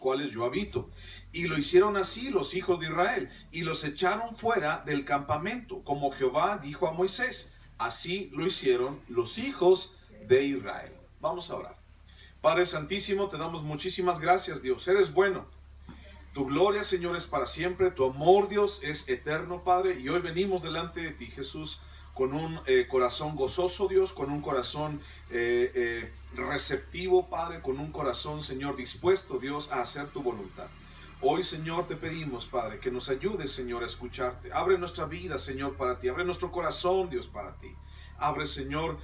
cuales yo habito. Y lo hicieron así los hijos de Israel, y los echaron fuera del campamento, como Jehová dijo a Moisés. Así lo hicieron los hijos de Israel. Vamos a orar. Padre Santísimo, te damos muchísimas gracias, Dios. Eres bueno. Tu gloria, Señor, es para siempre. Tu amor, Dios, es eterno, Padre. Y hoy venimos delante de ti, Jesús, con un corazón gozoso, Dios, con un corazón receptivo, Padre, con un corazón, Señor, dispuesto, Dios, a hacer tu voluntad. Hoy, Señor, te pedimos, Padre, que nos ayudes, Señor, a escucharte. Abre nuestra vida, Señor, para ti. Abre nuestro corazón, Dios, para ti. Abre, Señor,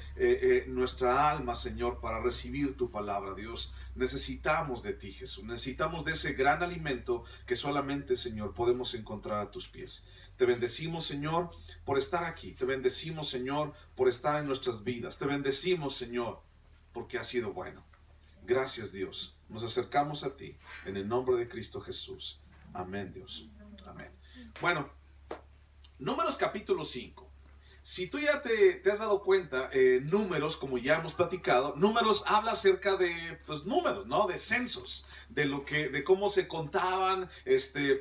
nuestra alma, Señor, para recibir tu palabra, Dios. Necesitamos de ti, Jesús. Necesitamos de ese gran alimento que solamente, Señor, podemos encontrar a tus pies. Te bendecimos, Señor, por estar aquí. Te bendecimos, Señor, por estar en nuestras vidas. Te bendecimos, Señor, porque has sido bueno. Gracias, Dios. Nos acercamos a ti en el nombre de Cristo Jesús. Amén, Dios. Amén. Bueno, Números capítulo 5. Si tú ya te has dado cuenta, Números, como ya hemos platicado, Números habla acerca de, pues, números, ¿no? De censos, de cómo se contaban,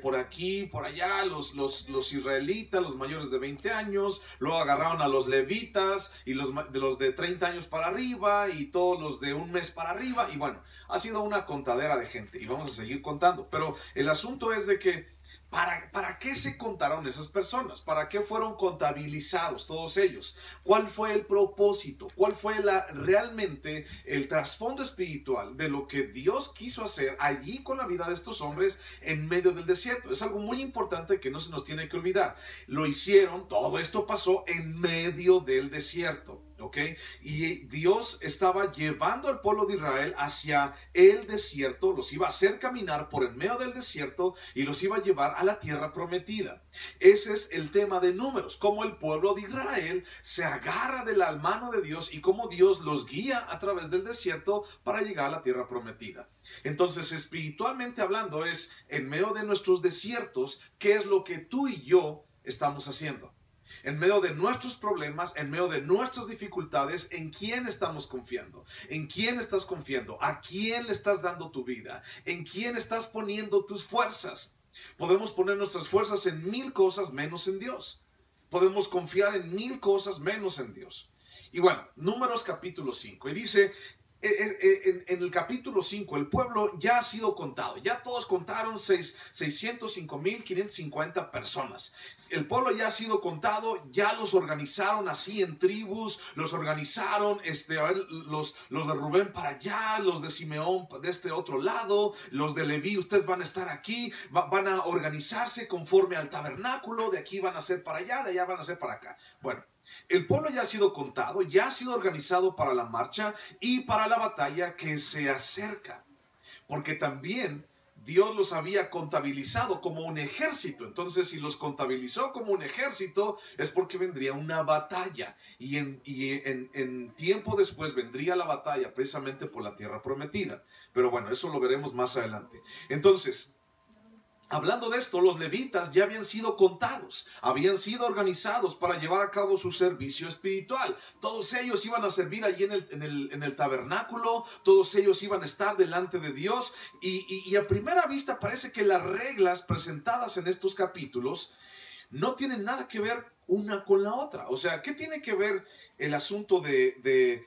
por aquí, por allá, los israelitas, los mayores de 20 años, luego agarraron a los levitas, y los de 30 años para arriba, y todos los de un mes para arriba, y bueno, ha sido una contadera de gente, y vamos a seguir contando, pero el asunto es de que, ¿Para qué se contaron esas personas? ¿Para qué fueron contabilizados todos ellos? ¿Cuál fue el propósito? ¿Cuál fue realmente el trasfondo espiritual de lo que Dios quiso hacer allí con la vida de estos hombres en medio del desierto? Es algo muy importante que no se nos tiene que olvidar. Lo hicieron, todo esto pasó en medio del desierto. ¿Ok? Y Dios estaba llevando al pueblo de Israel hacia el desierto, los iba a hacer caminar por el medio del desierto y los iba a llevar a la tierra prometida. Ese es el tema de Números, cómo el pueblo de Israel se agarra de la mano de Dios y cómo Dios los guía a través del desierto para llegar a la tierra prometida. Entonces, espiritualmente hablando, es en medio de nuestros desiertos, ¿qué es lo que tú y yo estamos haciendo? En medio de nuestros problemas, en medio de nuestras dificultades, ¿en quién estamos confiando? ¿En quién estás confiando? ¿A quién le estás dando tu vida? ¿En quién estás poniendo tus fuerzas? Podemos poner nuestras fuerzas en 1000 cosas menos en Dios. Podemos confiar en 1000 cosas menos en Dios. Y bueno, Números capítulo 5. Y dice, en el capítulo 5, el pueblo ya ha sido contado. Ya todos contaron 605,550 personas. El pueblo ya ha sido contado, ya los organizaron así en tribus, los organizaron, los de Rubén para allá, los de Simeón de este otro lado, los de Leví, ustedes van a estar aquí, van a organizarse conforme al tabernáculo, de aquí van a ser para allá, de allá van a ser para acá. Bueno, el pueblo ya ha sido contado, ya ha sido organizado para la marcha y para la batalla que se acerca. Porque también Dios los había contabilizado como un ejército. Entonces, si los contabilizó como un ejército, es porque vendría una batalla. Y en tiempo después vendría la batalla precisamente por la tierra prometida. Pero bueno, eso lo veremos más adelante. Entonces, hablando de esto, los levitas ya habían sido contados, habían sido organizados para llevar a cabo su servicio espiritual. Todos ellos iban a servir allí en el tabernáculo, todos ellos iban a estar delante de Dios. Y a primera vista parece que las reglas presentadas en estos capítulos no tienen nada que ver una con la otra. O sea, ¿qué tiene que ver el asunto de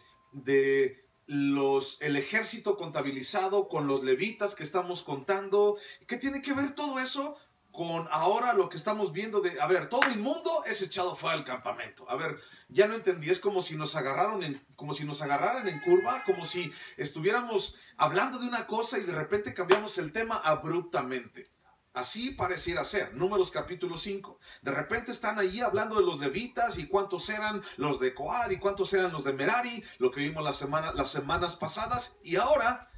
el ejército contabilizado con los levitas que estamos contando? ¿Qué tiene que ver todo eso con ahora lo que estamos viendo de, a ver, todo inmundo es echado fuera del campamento? A ver, ya no entendí, es como si nos agarraran en curva, como si estuviéramos hablando de una cosa y de repente cambiamos el tema abruptamente. Así pareciera ser, Números capítulo 5. De repente están allí hablando de los levitas y cuántos eran los de Coad y cuántos eran los de Merari, lo que vimos las semanas pasadas. Y ahora,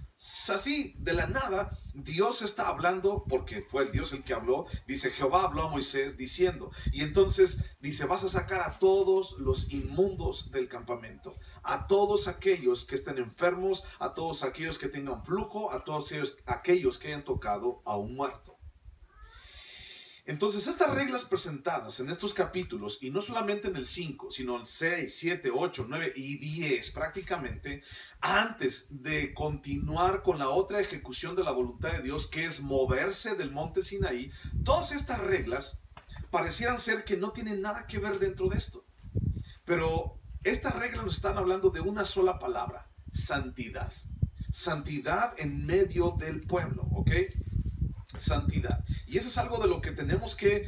así, de la nada, Dios está hablando, porque fue el Dios el que habló. Dice, Jehová habló a Moisés diciendo. Y entonces dice, vas a sacar a todos los inmundos del campamento. A todos aquellos que estén enfermos, a todos aquellos que tengan flujo, a todos aquellos que hayan tocado a un muerto. Entonces, estas reglas presentadas en estos capítulos, y no solamente en el 5, sino en 6, 7, 8, 9 y 10, prácticamente, antes de continuar con la otra ejecución de la voluntad de Dios, que es moverse del monte Sinaí, todas estas reglas parecieran ser que no tienen nada que ver dentro de esto. Pero estas reglas nos están hablando de una sola palabra: santidad. Santidad en medio del pueblo, ¿ok? Santidad. Y eso es algo de lo que tenemos que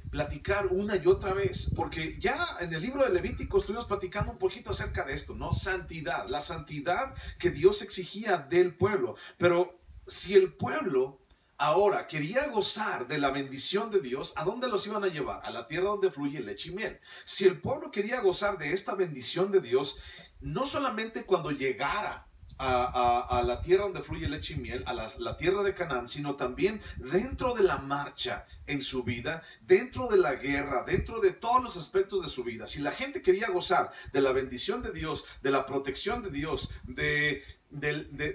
platicar una y otra vez, porque ya en el libro de Levítico estuvimos platicando un poquito acerca de esto, ¿no? Santidad, la santidad que Dios exigía del pueblo. Pero si el pueblo ahora quería gozar de la bendición de Dios, ¿a dónde los iban a llevar? A la tierra donde fluye leche y miel. Si el pueblo quería gozar de esta bendición de Dios, no solamente cuando llegara a la tierra donde fluye leche y miel, a la tierra de Canaán, sino también dentro de la marcha en su vida, dentro de la guerra, dentro de todos los aspectos de su vida. Si la gente quería gozar de la bendición de Dios, de la protección de Dios, de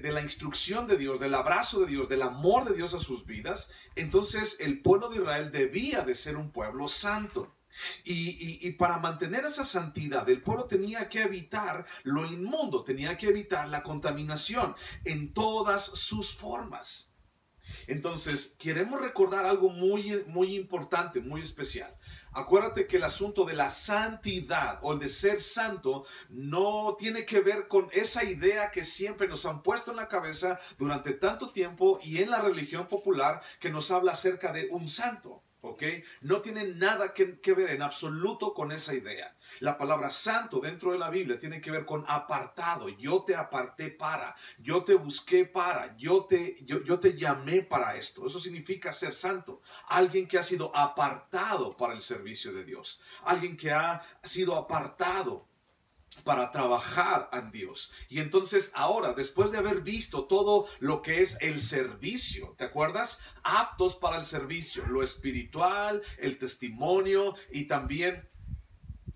la instrucción de Dios, del abrazo de Dios, del amor de Dios a sus vidas, entonces el pueblo de Israel debía de ser un pueblo santo. Y para mantener esa santidad, el pueblo tenía que evitar lo inmundo, tenía que evitar la contaminación en todas sus formas. Entonces, queremos recordar algo muy, muy importante, muy especial. Acuérdate que el asunto de la santidad o el de ser santo no tiene que ver con esa idea que siempre nos han puesto en la cabeza durante tanto tiempo y en la religión popular, que nos habla acerca de un santo. ¿Ok? No tiene nada que ver en absoluto con esa idea. La palabra santo dentro de la Biblia tiene que ver con apartado. Yo te aparté para, yo te busqué para, yo te llamé para esto. Eso significa ser santo. Alguien que ha sido apartado para el servicio de Dios. Alguien que ha sido apartado para trabajar en Dios. Y entonces ahora, después de haber visto todo lo que es el servicio, ¿te acuerdas? Aptos para el servicio, lo espiritual, el testimonio y también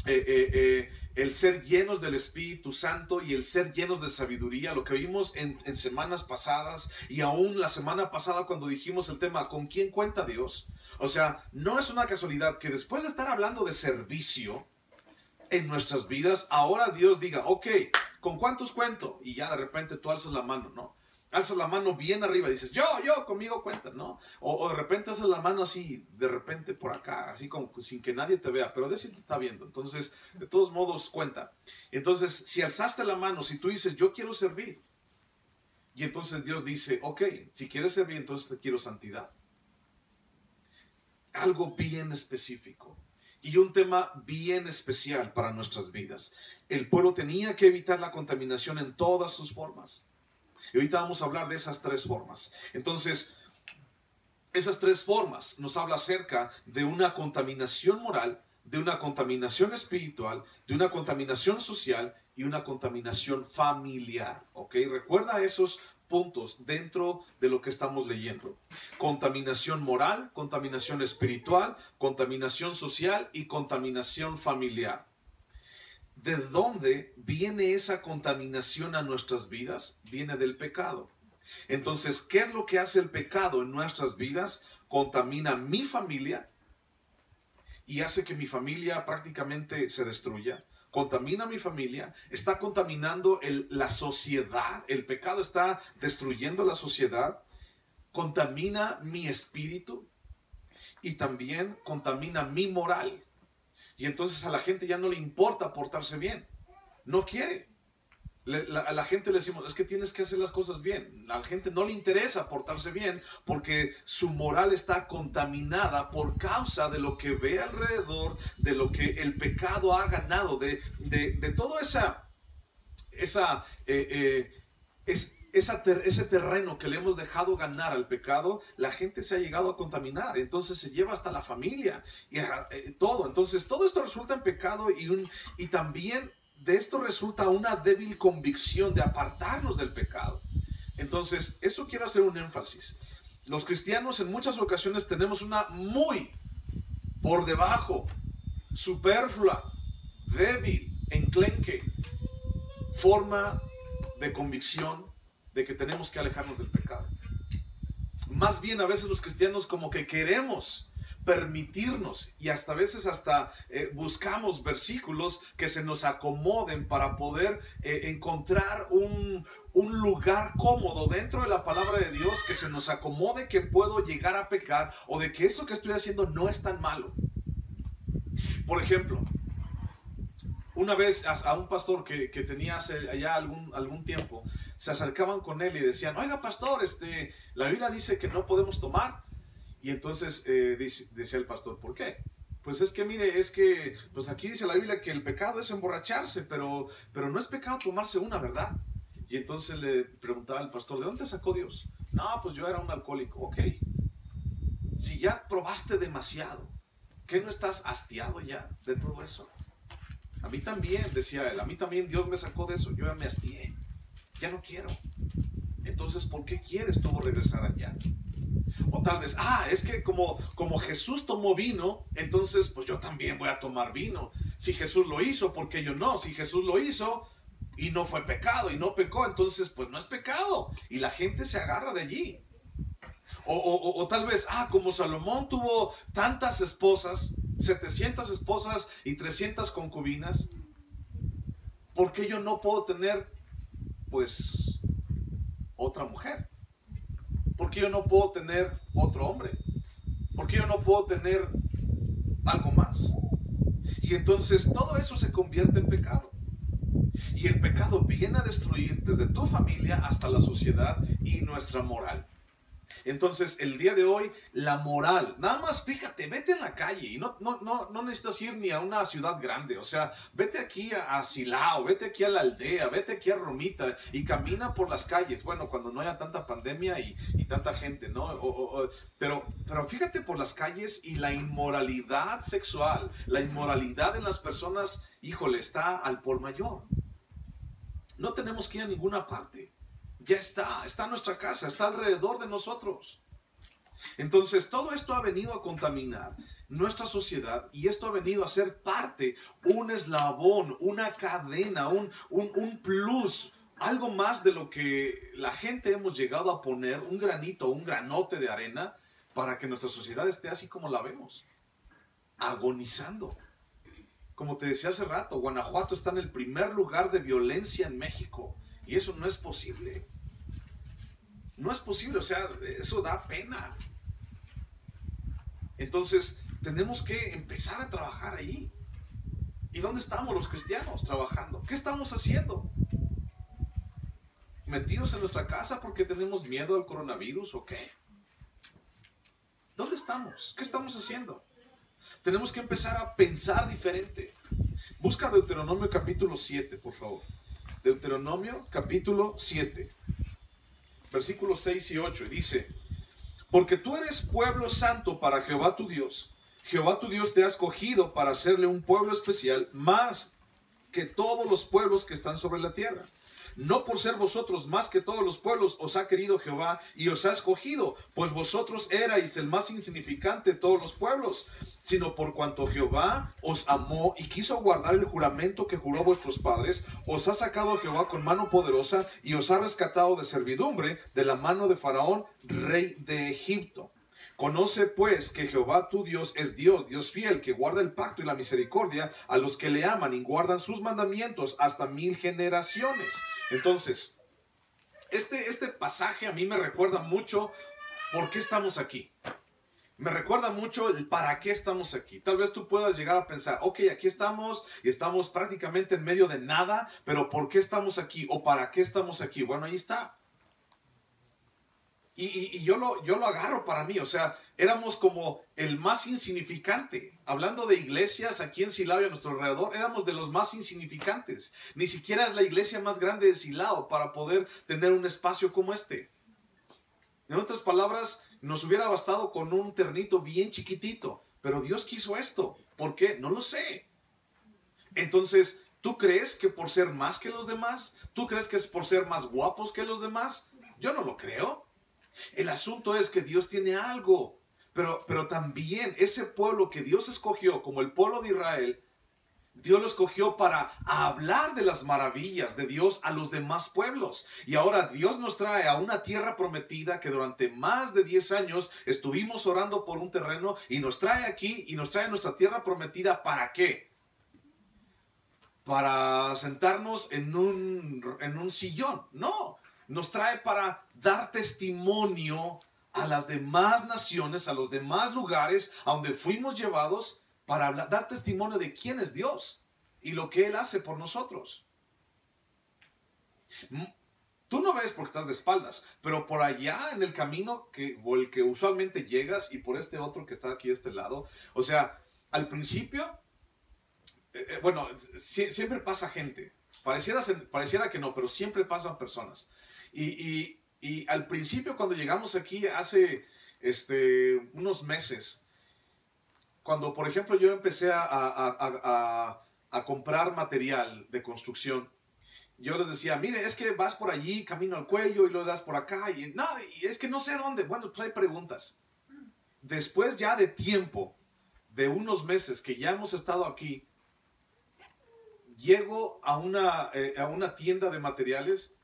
el ser llenos del Espíritu Santo y el ser llenos de sabiduría, lo que vimos en semanas pasadas y aún la semana pasada cuando dijimos el tema ¿con quién cuenta Dios? O sea, no es una casualidad que después de estar hablando de servicio en nuestras vidas, ahora Dios diga, ok, ¿con cuántos cuento? Y ya de repente tú alzas la mano, ¿no? Alzas la mano bien arriba y dices, yo, conmigo cuentan, ¿no? O de repente alzas la mano así, de repente por acá, así como sin que nadie te vea, pero de si te está viendo. Entonces, de todos modos, cuenta. Entonces, si alzaste la mano, si tú dices, yo quiero servir, y entonces Dios dice, ok, si quieres servir, entonces te quiero santidad. Algo bien específico. Y un tema bien especial para nuestras vidas. El pueblo tenía que evitar la contaminación en todas sus formas. Y ahorita vamos a hablar de esas tres formas. Entonces, esas tres formas nos habla acerca de una contaminación moral, de una contaminación espiritual, de una contaminación social y una contaminación familiar. ¿Ok? Recuerda esos puntos dentro de lo que estamos leyendo. Contaminación moral, contaminación espiritual, contaminación social y contaminación familiar. ¿De dónde viene esa contaminación a nuestras vidas? Viene del pecado. Entonces, ¿qué es lo que hace el pecado en nuestras vidas? Contamina mi familia y hace que mi familia prácticamente se destruya. Contamina mi familia, está contaminando la sociedad, el pecado está destruyendo la sociedad, contamina mi espíritu y también contamina mi moral. Y entonces a la gente ya no le importa portarse bien, no quiere. A la gente le decimos, es que tienes que hacer las cosas bien. A la gente no le interesa portarse bien porque su moral está contaminada por causa de lo que ve alrededor, de lo que el pecado ha ganado, de todo ese terreno que le hemos dejado ganar al pecado. La gente se ha llegado a contaminar, entonces se lleva hasta la familia y todo. Entonces todo esto resulta en pecado y también de esto resulta una débil convicción de apartarnos del pecado. Entonces, eso quiero hacer un énfasis. Los cristianos en muchas ocasiones tenemos una muy por debajo, superflua, débil, enclenque forma de convicción de que tenemos que alejarnos del pecado. Más bien a veces los cristianos como que queremos permitirnos, y hasta a veces buscamos versículos que se nos acomoden para poder encontrar un lugar cómodo dentro de la palabra de Dios, que se nos acomode, que puedo llegar a pecar, o de que eso que estoy haciendo no es tan malo. Por ejemplo, una vez a un pastor que tenía allá algún tiempo, se acercaban con él y decían: oiga, pastor, la Biblia dice que no podemos tomar. Y entonces decía el pastor: ¿por qué? Pues es que mire, pues aquí dice la Biblia que el pecado es emborracharse, pero no es pecado tomarse una, ¿verdad? Y entonces le preguntaba al pastor: ¿de dónde sacó Dios? No, pues yo era un alcohólico. Ok, si ya probaste demasiado, ¿qué no estás hastiado ya de todo eso? A mí también, decía él, a mí también Dios me sacó de eso, yo ya me hastié, ya no quiero. Entonces, ¿por qué quieres tú regresar allá? O tal vez, es que como Jesús tomó vino, entonces pues yo también voy a tomar vino. Si Jesús lo hizo, ¿por qué yo no? Si Jesús lo hizo y no fue pecado y no pecó, entonces pues no es pecado. Y la gente se agarra de allí. O tal vez, como Salomón tuvo tantas esposas, 700 esposas y 300 concubinas, ¿por qué yo no puedo tener pues otra mujer? ¿Por qué yo no puedo tener otro hombre? ¿Por qué yo no puedo tener algo más? Y entonces todo eso se convierte en pecado. Y el pecado viene a destruir desde tu familia hasta la sociedad y nuestra moral. Entonces, el día de hoy, la moral, nada más fíjate, vete en la calle y no necesitas ir ni a una ciudad grande. O sea, vete aquí a Silao, vete aquí a la aldea, vete aquí a Romita y camina por las calles. Bueno, cuando no haya tanta pandemia y tanta gente, ¿no? Pero fíjate por las calles y la inmoralidad sexual, la inmoralidad en las personas, híjole, está al por mayor. No tenemos que ir a ninguna parte. Ya está en nuestra casa, está alrededor de nosotros. Entonces, todo esto ha venido a contaminar nuestra sociedad y esto ha venido a ser parte, un eslabón, una cadena, un plus, algo más de lo que la gente hemos llegado a poner, un granito, un granote de arena para que nuestra sociedad esté así como la vemos, agonizando. Como te decía hace rato, Guanajuato está en el primer lugar de violencia en México. Y eso no es posible. No es posible, o sea, eso da pena. Entonces, tenemos que empezar a trabajar ahí. ¿Y dónde estamos los cristianos trabajando? ¿Qué estamos haciendo? ¿Metidos en nuestra casa porque tenemos miedo al coronavirus o qué? ¿Dónde estamos? ¿Qué estamos haciendo? Tenemos que empezar a pensar diferente. Busca Deuteronomio capítulo 7, por favor. Deuteronomio capítulo 7, versículos 6 y 8, y dice: porque tú eres pueblo santo para Jehová tu Dios. Jehová tu Dios te ha escogido para hacerle un pueblo especial, más que todos los pueblos que están sobre la tierra. No por ser vosotros más que todos los pueblos os ha querido Jehová y os ha escogido, pues vosotros erais el más insignificante de todos los pueblos, sino por cuanto Jehová os amó y quiso guardar el juramento que juró a vuestros padres, os ha sacado Jehová con mano poderosa y os ha rescatado de servidumbre de la mano de Faraón, rey de Egipto. Conoce pues que Jehová tu Dios es Dios, Dios fiel, que guarda el pacto y la misericordia a los que le aman y guardan sus mandamientos hasta 1000 generaciones. Entonces, este pasaje a mí me recuerda mucho por qué estamos aquí. Me recuerda mucho el para qué estamos aquí. Tal vez tú puedas llegar a pensar: ok, aquí estamos y estamos prácticamente en medio de nada, pero ¿por qué estamos aquí? ¿O para qué estamos aquí? Bueno, ahí está. Y yo lo agarro para mí, o sea, éramos como el más insignificante. Hablando de iglesias aquí en Silao y a nuestro alrededor, éramos de los más insignificantes. Ni siquiera es la iglesia más grande de Silao para poder tener un espacio como este. En otras palabras, nos hubiera bastado con un ternito bien chiquitito, pero Dios quiso esto. ¿Por qué? No lo sé. Entonces, ¿tú crees que por ser más que los demás? ¿Tú crees que es por ser más guapos que los demás? Yo no lo creo. El asunto es que Dios tiene algo, pero también ese pueblo que Dios escogió como el pueblo de Israel, Dios lo escogió para hablar de las maravillas de Dios a los demás pueblos. Y ahora Dios nos trae a una tierra prometida que durante más de 10 años estuvimos orando por un terreno y nos trae aquí y nos trae a nuestra tierra prometida. ¿Para qué? Para sentarnos en un sillón. No, nos trae para dar testimonio a las demás naciones, a los demás lugares a donde fuimos llevados, para dar testimonio de quién es Dios y lo que Él hace por nosotros. Tú no ves porque estás de espaldas, pero por allá en el camino o el que usualmente llegas y por este otro que está aquí de este lado, o sea, al principio, bueno, siempre pasa gente. Pareciera que no, pero siempre pasan personas. Y al principio cuando llegamos aquí hace unos meses, cuando, por ejemplo, yo empecé a comprar material de construcción, yo les decía, mire, es que vas por allí, camino al cuello, y lo das por acá, y es que no sé dónde. Bueno, pues hay preguntas. Después ya de tiempo, de unos meses que ya hemos estado aquí, llego a una tienda de materiales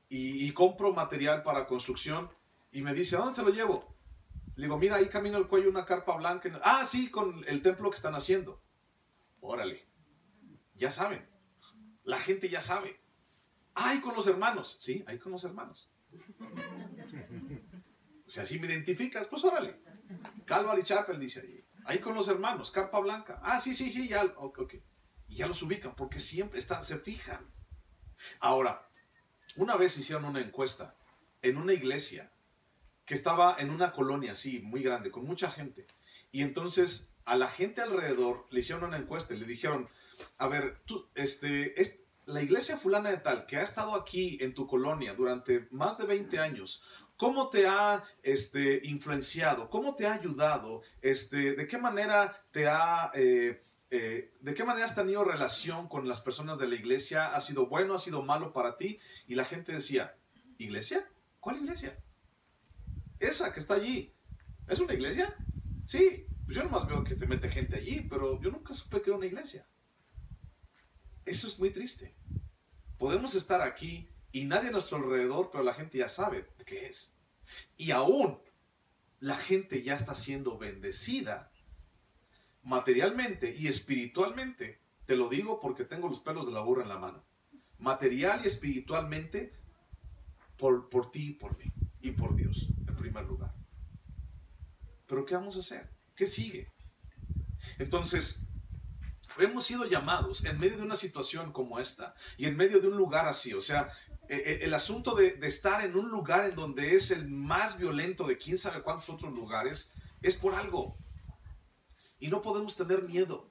y compro material para construcción, y me dice, ¿a dónde se lo llevo? Le digo, mira, ahí camino al cuello una carpa blanca. Ah, sí, con el templo que están haciendo. Órale. Ya saben. La gente ya sabe. Ahí con los hermanos. Sí, ahí con los hermanos. O sea, si me identificas, pues órale. Calvary Chapel dice ahí. Ahí con los hermanos, carpa blanca. Ah, sí, ya. Ok. Y ya los ubican porque siempre se fijan. Ahora, una vez hicieron una encuesta en una iglesia que estaba en una colonia así, muy grande, con mucha gente. Y entonces a la gente alrededor le hicieron una encuesta y le dijeron, a ver, tú, la iglesia fulana de tal, que ha estado aquí en tu colonia durante más de 20 años, ¿cómo te ha influenciado? ¿Cómo te ha ayudado? ¿De qué manera ¿de qué manera has tenido relación con las personas de la iglesia? ¿Ha sido bueno? ¿Ha sido malo para ti? Y la gente decía, ¿iglesia? ¿Cuál iglesia? Esa que está allí. ¿Es una iglesia? Sí. Pues yo nomás veo que se mete gente allí, pero yo nunca supe que era una iglesia. Eso es muy triste. Podemos estar aquí y nadie a nuestro alrededor, pero la gente ya sabe de qué es. Y aún la gente ya está siendo bendecida materialmente y espiritualmente. Te lo digo porque tengo los pelos de la burra en la mano. Material y espiritualmente por ti y por mí y por Dios en primer lugar. Pero ¿qué vamos a hacer? ¿Qué sigue? Entonces, hemos sido llamados en medio de una situación como esta y en medio de un lugar así. O sea, el asunto de estar en un lugar en donde es el más violento de quién sabe cuántos otros lugares es por algo. Y no podemos tener miedo.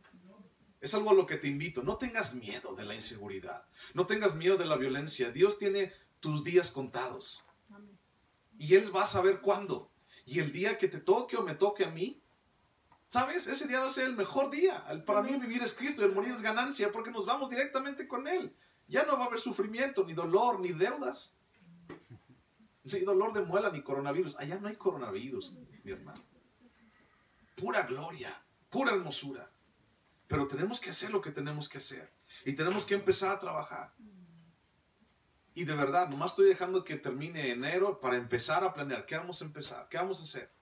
Es algo a lo que te invito. No tengas miedo de la inseguridad. No tengas miedo de la violencia. Dios tiene tus días contados. Y Él va a saber cuándo. Y el día que te toque o me toque a mí, ¿sabes? Ese día va a ser el mejor día. Para mí vivir es Cristo y el morir es ganancia, porque nos vamos directamente con Él. Ya no va a haber sufrimiento, ni dolor, ni deudas. Ni dolor de muela, ni coronavirus. Allá no hay coronavirus, mi hermano. Pura gloria, pura hermosura. Pero tenemos que hacer lo que tenemos que hacer. Y tenemos que empezar a trabajar. Y de verdad, nomás estoy dejando que termine enero para empezar a planear. ¿Qué vamos a empezar? ¿Qué vamos a hacer?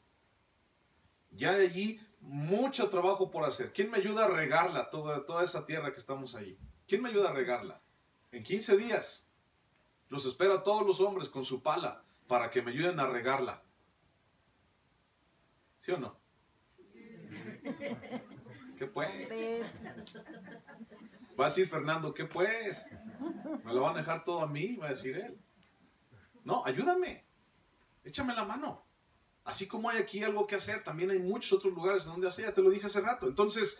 Ya de allí, mucho trabajo por hacer. ¿Quién me ayuda a regarla, toda esa tierra que estamos allí? ¿Quién me ayuda a regarla? En 15 días. Los espero a todos los hombres con su pala para que me ayuden a regarla. ¿Sí o no? ¿Qué pues? Va a decir Fernando, ¿qué pues? ¿Me lo van a dejar todo a mí? Va a decir él. No, ayúdame. Échame la mano. Así como hay aquí algo que hacer, también hay muchos otros lugares donde hacer. Ya te lo dije hace rato. Entonces,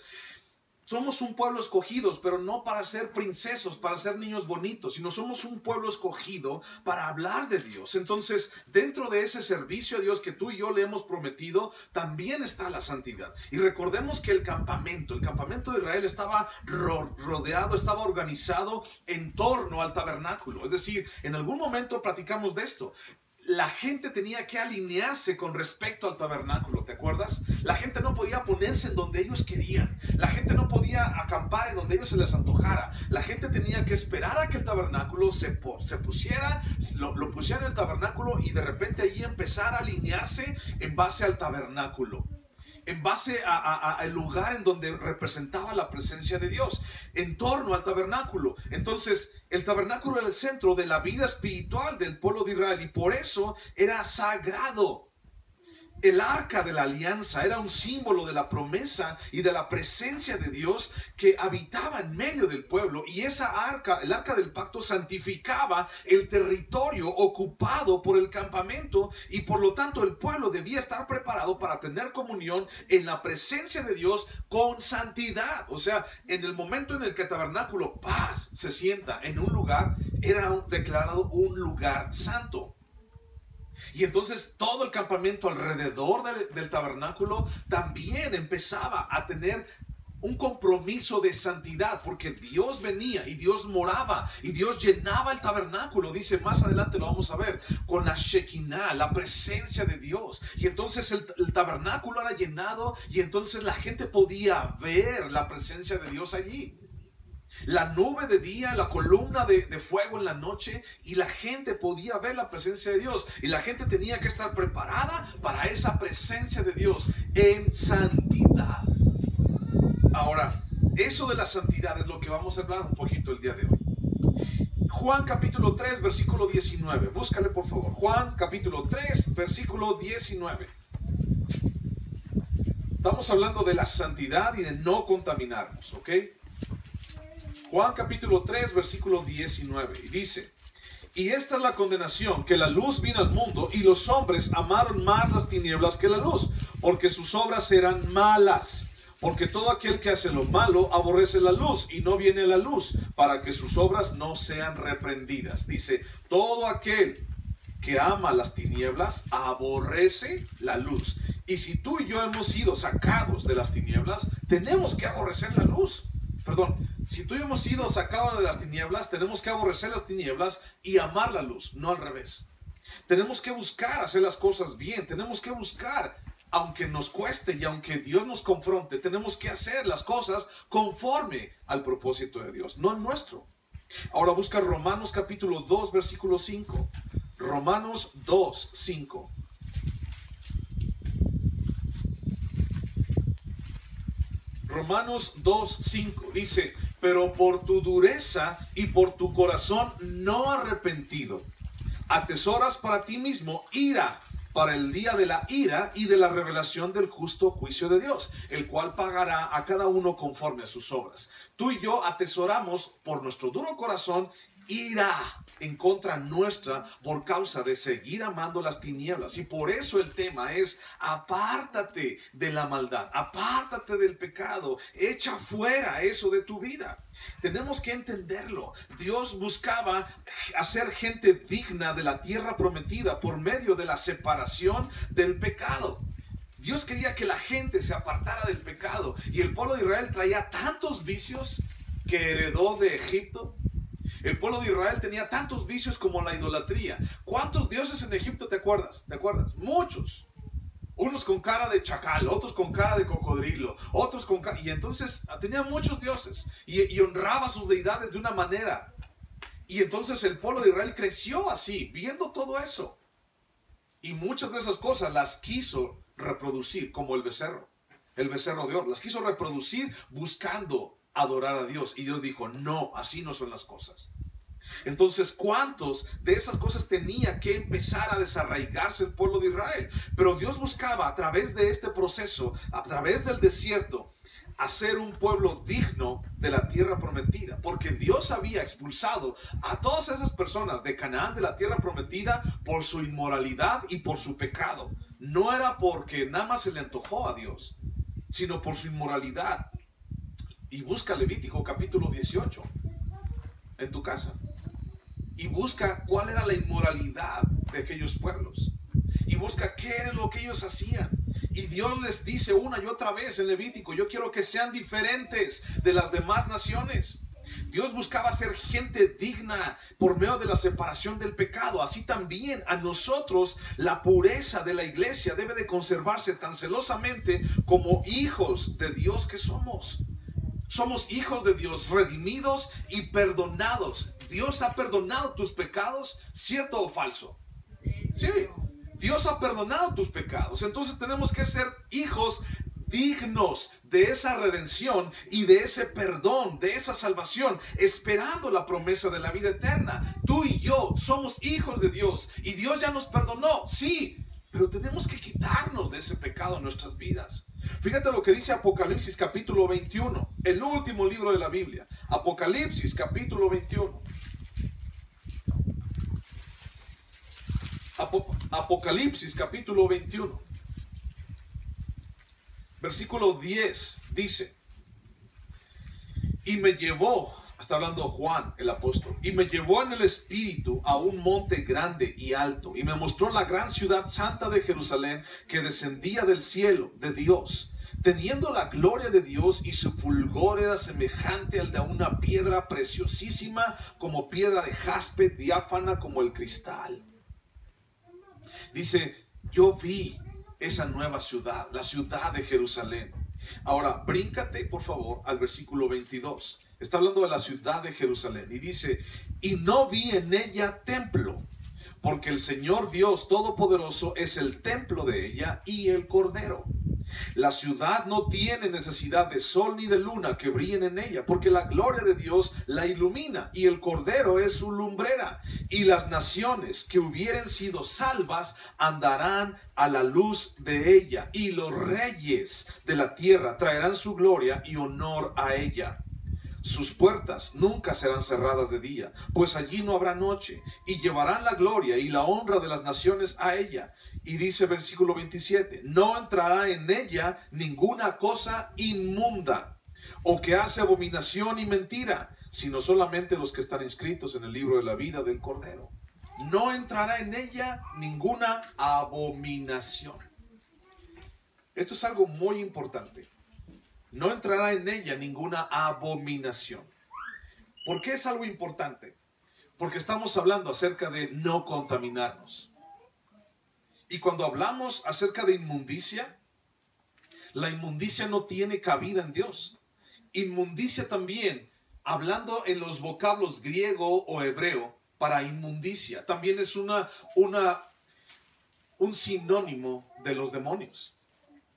somos un pueblo escogidos, pero no para ser princesos, para ser niños bonitos, sino somos un pueblo escogido para hablar de Dios. Entonces, dentro de ese servicio a Dios que tú y yo le hemos prometido, también está la santidad. Y recordemos que el campamento de Israel estaba rodeado, estaba organizado en torno al tabernáculo. Es decir, en algún momento platicamos de esto. la gente tenía que alinearse con respecto al tabernáculo, ¿te acuerdas? La gente no podía ponerse en donde ellos querían. La gente no podía acampar en donde ellos se les antojara. La gente tenía que esperar a que el tabernáculo se pusiera, lo pusieran en el tabernáculo y de repente allí empezar a alinearse en base al tabernáculo, en base al lugar en donde representaba la presencia de Dios, en torno al tabernáculo. Entonces, el tabernáculo era el centro de la vida espiritual del pueblo de Israel y por eso era sagrado. El arca de la alianza era un símbolo de la promesa y de la presencia de Dios que habitaba en medio del pueblo, y esa arca, el arca del pacto, santificaba el territorio ocupado por el campamento, y por lo tanto el pueblo debía estar preparado para tener comunión en la presencia de Dios con santidad. O sea, en el momento en el que el tabernáculo paz se sienta en un lugar, era declarado un lugar santo. Y entonces todo el campamento alrededor del tabernáculo también empezaba a tener un compromiso de santidad, porque Dios venía y Dios moraba y Dios llenaba el tabernáculo. Dice más adelante, lo vamos a ver, con la Shekinah, la presencia de Dios. Y entonces el tabernáculo era llenado y entonces la gente podía ver la presencia de Dios allí. La nube de día, la columna de fuego en la noche, y la gente podía ver la presencia de Dios, y la gente tenía que estar preparada para esa presencia de Dios en santidad. Ahora, eso de la santidad es lo que vamos a hablar un poquito el día de hoy. Juan capítulo 3, versículo 19. Búscale por favor. Juan capítulo 3, versículo 19. Estamos hablando de la santidad y de no contaminarnos, ¿ok? Juan capítulo 3, versículo 19, y dice: y esta es la condenación, que la luz vino al mundo, y los hombres amaron más las tinieblas que la luz, porque sus obras eran malas. Porque todo aquel que hace lo malo aborrece la luz, y no viene a la luz, para que sus obras no sean reprendidas. Dice, todo aquel que ama las tinieblas aborrece la luz. Y si tú y yo hemos sido sacados de las tinieblas, tenemos que aborrecer la luz. Perdón, si tú y yo hemos sido sacados de las tinieblas, tenemos que aborrecer las tinieblas y amar la luz, no al revés. Tenemos que buscar hacer las cosas bien, tenemos que buscar, aunque nos cueste y aunque Dios nos confronte, tenemos que hacer las cosas conforme al propósito de Dios, no al nuestro. Ahora busca Romanos capítulo 2, versículo 5. Romanos 2, 5. Romanos 2, 5 dice, pero por tu dureza y por tu corazón no arrepentido, atesoras para ti mismo ira para el día de la ira y de la revelación del justo juicio de Dios, el cual pagará a cada uno conforme a sus obras. Tú y yo atesoramos por nuestro duro corazón ira en contra nuestra por causa de seguir amando las tinieblas. Y por eso el tema es: apártate de la maldad, apártate del pecado, echa fuera eso de tu vida. Tenemos que entenderlo. Dios buscaba hacer gente digna de la tierra prometida por medio de la separación del pecado. Dios quería que la gente se apartara del pecado, y el pueblo de Israel traía tantos vicios que heredó de Egipto. El pueblo de Israel tenía tantos vicios como la idolatría. ¿Cuántos dioses en Egipto te acuerdas? ¿Te acuerdas? Muchos. Unos con cara de chacal, otros con cara de cocodrilo, otros con cara... Y entonces tenía muchos dioses y honraba a sus deidades de una manera. Y entonces el pueblo de Israel creció así, viendo todo eso. Y muchas de esas cosas las quiso reproducir, como el becerro de oro. Las quiso reproducir buscando adorar a Dios, y Dios dijo, no, así no son las cosas. Entonces, ¿cuántos de esas cosas tenía que empezar a desarraigarse el pueblo de Israel? Pero Dios buscaba a través de este proceso, a través del desierto, hacer un pueblo digno de la tierra prometida, porque Dios había expulsado a todas esas personas de Canaán, de la tierra prometida, por su inmoralidad y por su pecado. No era porque nada más se le antojó a Dios, sino por su inmoralidad. Y busca Levítico capítulo 18 en tu casa, y busca cuál era la inmoralidad de aquellos pueblos, y busca qué era lo que ellos hacían. Y Dios les dice una y otra vez en Levítico, yo quiero que sean diferentes de las demás naciones. Dios buscaba ser gente digna por medio de la separación del pecado. Así también a nosotros la pureza de la iglesia debe de conservarse tan celosamente como hijos de Dios que somos. Somos hijos de Dios, redimidos y perdonados. ¿Dios ha perdonado tus pecados? ¿Cierto o falso? Sí, Dios ha perdonado tus pecados. Entonces tenemos que ser hijos dignos de esa redención y de ese perdón, de esa salvación, esperando la promesa de la vida eterna. Tú y yo somos hijos de Dios y Dios ya nos perdonó, sí, pero tenemos que quitarnos de ese pecado en nuestras vidas. Fíjate lo que dice Apocalipsis capítulo 21, el último libro de la Biblia. Apocalipsis capítulo 21. Apocalipsis capítulo 21. Versículo 10 dice: y me llevó, está hablando Juan el apóstol, y me llevó en el espíritu a un monte grande y alto, y me mostró la gran ciudad santa de Jerusalén, que descendía del cielo de Dios, teniendo la gloria de Dios, y su fulgor era semejante al de una piedra preciosísima, como piedra de jaspe, diáfana como el cristal. Dice, yo vi esa nueva ciudad, la ciudad de Jerusalén. Ahora, bríncate por favor al versículo 22. Está hablando de la ciudad de Jerusalén y dice, y no vi en ella templo, porque el Señor Dios Todopoderoso es el templo de ella y el Cordero. La ciudad no tiene necesidad de sol ni de luna que brillen en ella, porque la gloria de Dios la ilumina y el Cordero es su lumbrera. Y las naciones que hubieren sido salvas andarán a la luz de ella, y los reyes de la tierra traerán su gloria y honor a ella. Sus puertas nunca serán cerradas de día, pues allí no habrá noche, y llevarán la gloria y la honra de las naciones a ella. Y dice versículo 27, no entrará en ella ninguna cosa inmunda, o que hace abominación y mentira, sino solamente los que están inscritos en el libro de la vida del Cordero. No entrará en ella ninguna abominación. Esto es algo muy importante. No entrará en ella ninguna abominación. ¿Por qué es algo importante? Porque estamos hablando acerca de no contaminarnos. Y cuando hablamos acerca de inmundicia, la inmundicia no tiene cabida en Dios. Inmundicia también, hablando en los vocablos griego o hebreo, para inmundicia, también es un sinónimo de los demonios.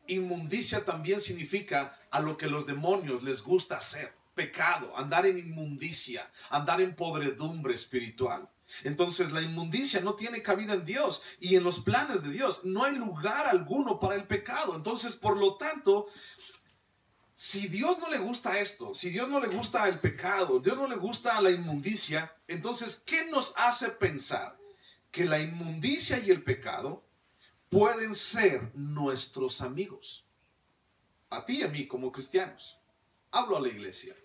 Inmundicia también significa a lo que los demonios les gusta hacer, pecado, andar en inmundicia, andar en podredumbre espiritual. Entonces la inmundicia no tiene cabida en Dios y en los planes de Dios no hay lugar alguno para el pecado. Entonces, por lo tanto, si Dios no le gusta esto, si Dios no le gusta el pecado, Dios no le gusta la inmundicia, entonces, ¿qué nos hace pensar que la inmundicia y el pecado pueden ser nuestros amigos? A ti y a mí como cristianos. Hablo a la iglesia.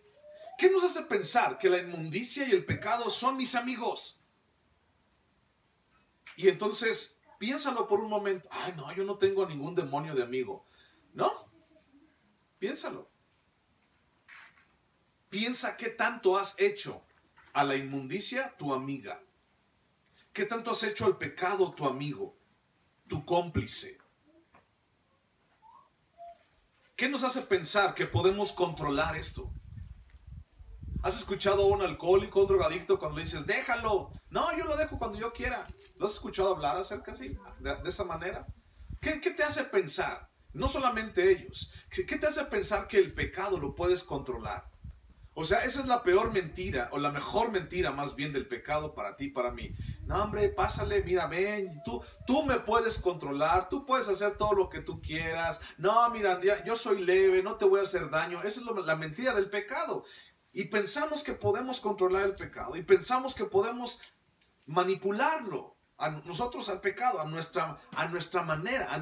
¿Qué nos hace pensar que la inmundicia y el pecado son mis amigos? Y entonces, piénsalo por un momento. Ay, no, yo no tengo ningún demonio de amigo. ¿No? Piénsalo. Piensa qué tanto has hecho a la inmundicia tu amiga. ¿Qué tanto has hecho al pecado tu amigo, tu cómplice? ¿Qué nos hace pensar que podemos controlar esto? ¿Has escuchado a un alcohólico, un drogadicto cuando le dices, déjalo? No, yo lo dejo cuando yo quiera. ¿Lo has escuchado hablar acerca así, de esa manera? ¿Qué te hace pensar? No solamente ellos. ¿Qué te hace pensar que el pecado lo puedes controlar? O sea, esa es la peor mentira, o la mejor mentira más bien del pecado para ti y para mí. No, hombre, pásale, mira, ven, tú me puedes controlar, tú puedes hacer todo lo que tú quieras. No, mira, yo soy leve, no te voy a hacer daño. Esa es la mentira del pecado. Y pensamos que podemos controlar el pecado, y pensamos que podemos manipularlo, a nosotros al pecado, a nuestra manera, a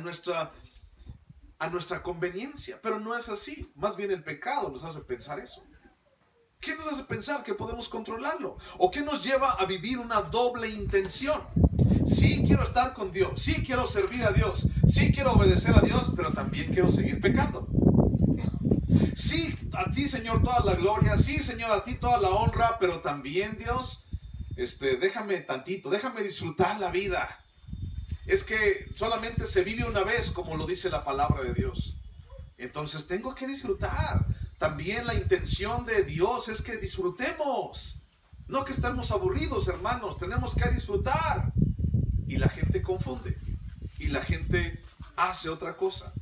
nuestra conveniencia. Pero no es así, más bien el pecado nos hace pensar eso. ¿Qué nos hace pensar que podemos controlarlo? ¿O qué nos lleva a vivir una doble intención? Sí quiero estar con Dios, sí quiero servir a Dios, sí quiero obedecer a Dios, pero también quiero seguir pecando. Sí, a ti, Señor, toda la gloria. Sí, Señor, a ti toda la honra. Pero también, Dios, déjame tantito, déjame disfrutar la vida. Es que solamente se vive una vez, como lo dice la palabra de Dios. Entonces tengo que disfrutar. También la intención de Dios es que disfrutemos. No que estemos aburridos, hermanos. Tenemos que disfrutar. Y la gente confunde. Y la gente hace otra cosa.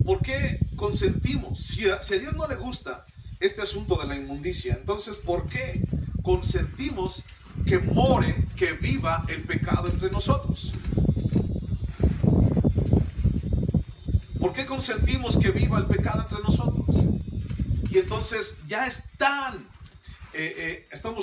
¿Por qué consentimos? Si a Dios no le gusta este asunto de la inmundicia, entonces ¿por qué consentimos que more, que viva el pecado entre nosotros? ¿Por qué consentimos que viva el pecado entre nosotros? Y entonces ya estamos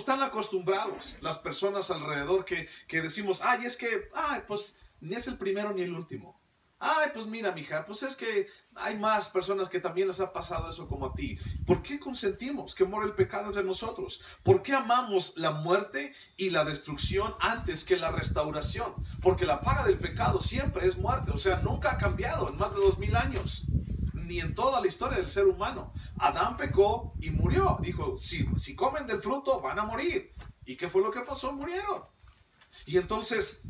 tan acostumbrados las personas alrededor que decimos, ay, es que, ay, pues ni es el primero ni el último. Ay, pues mira, mija, pues es que hay más personas que también les ha pasado eso como a ti. ¿Por qué consentimos que more el pecado entre nosotros? ¿Por qué amamos la muerte y la destrucción antes que la restauración? Porque la paga del pecado siempre es muerte. O sea, nunca ha cambiado en más de 2000 años. Ni en toda la historia del ser humano. Adán pecó y murió. Dijo, si comen del fruto van a morir. ¿Y qué fue lo que pasó? Murieron. Y entonces,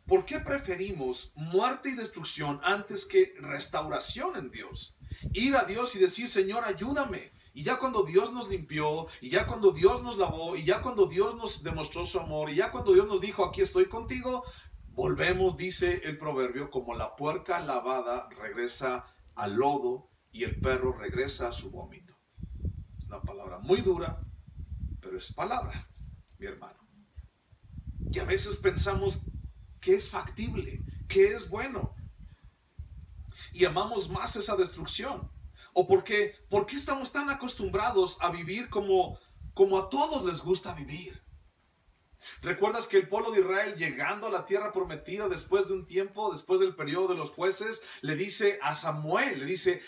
¿por qué preferimos muerte y destrucción antes que restauración en Dios? Ir a Dios y decir, Señor, ayúdame. Y ya cuando Dios nos limpió, y ya cuando Dios nos lavó, y ya cuando Dios nos demostró su amor, y ya cuando Dios nos dijo, aquí estoy contigo, volvemos, dice el proverbio, como la puerca lavada regresa al lodo y el perro regresa a su vómito. Es una palabra muy dura, pero es palabra, mi hermano. Y a veces pensamos que es factible, que es bueno. Y amamos más esa destrucción. ¿O por qué estamos tan acostumbrados a vivir como a todos les gusta vivir? ¿Recuerdas que el pueblo de Israel, llegando a la tierra prometida después de un tiempo, después del periodo de los jueces, le dice a Samuel, le dice,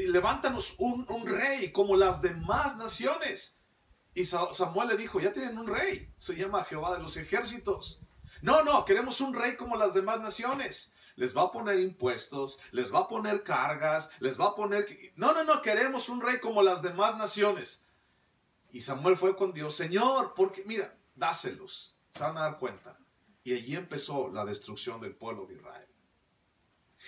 levántanos un rey como las demás naciones? Y Samuel le dijo, ya tienen un rey, se llama Jehová de los ejércitos. No, queremos un rey como las demás naciones. Les va a poner impuestos, les va a poner cargas, les va a poner... No, queremos un rey como las demás naciones. Y Samuel fue con Dios, Señor, porque mira, dáselos, se van a dar cuenta. Y allí empezó la destrucción del pueblo de Israel.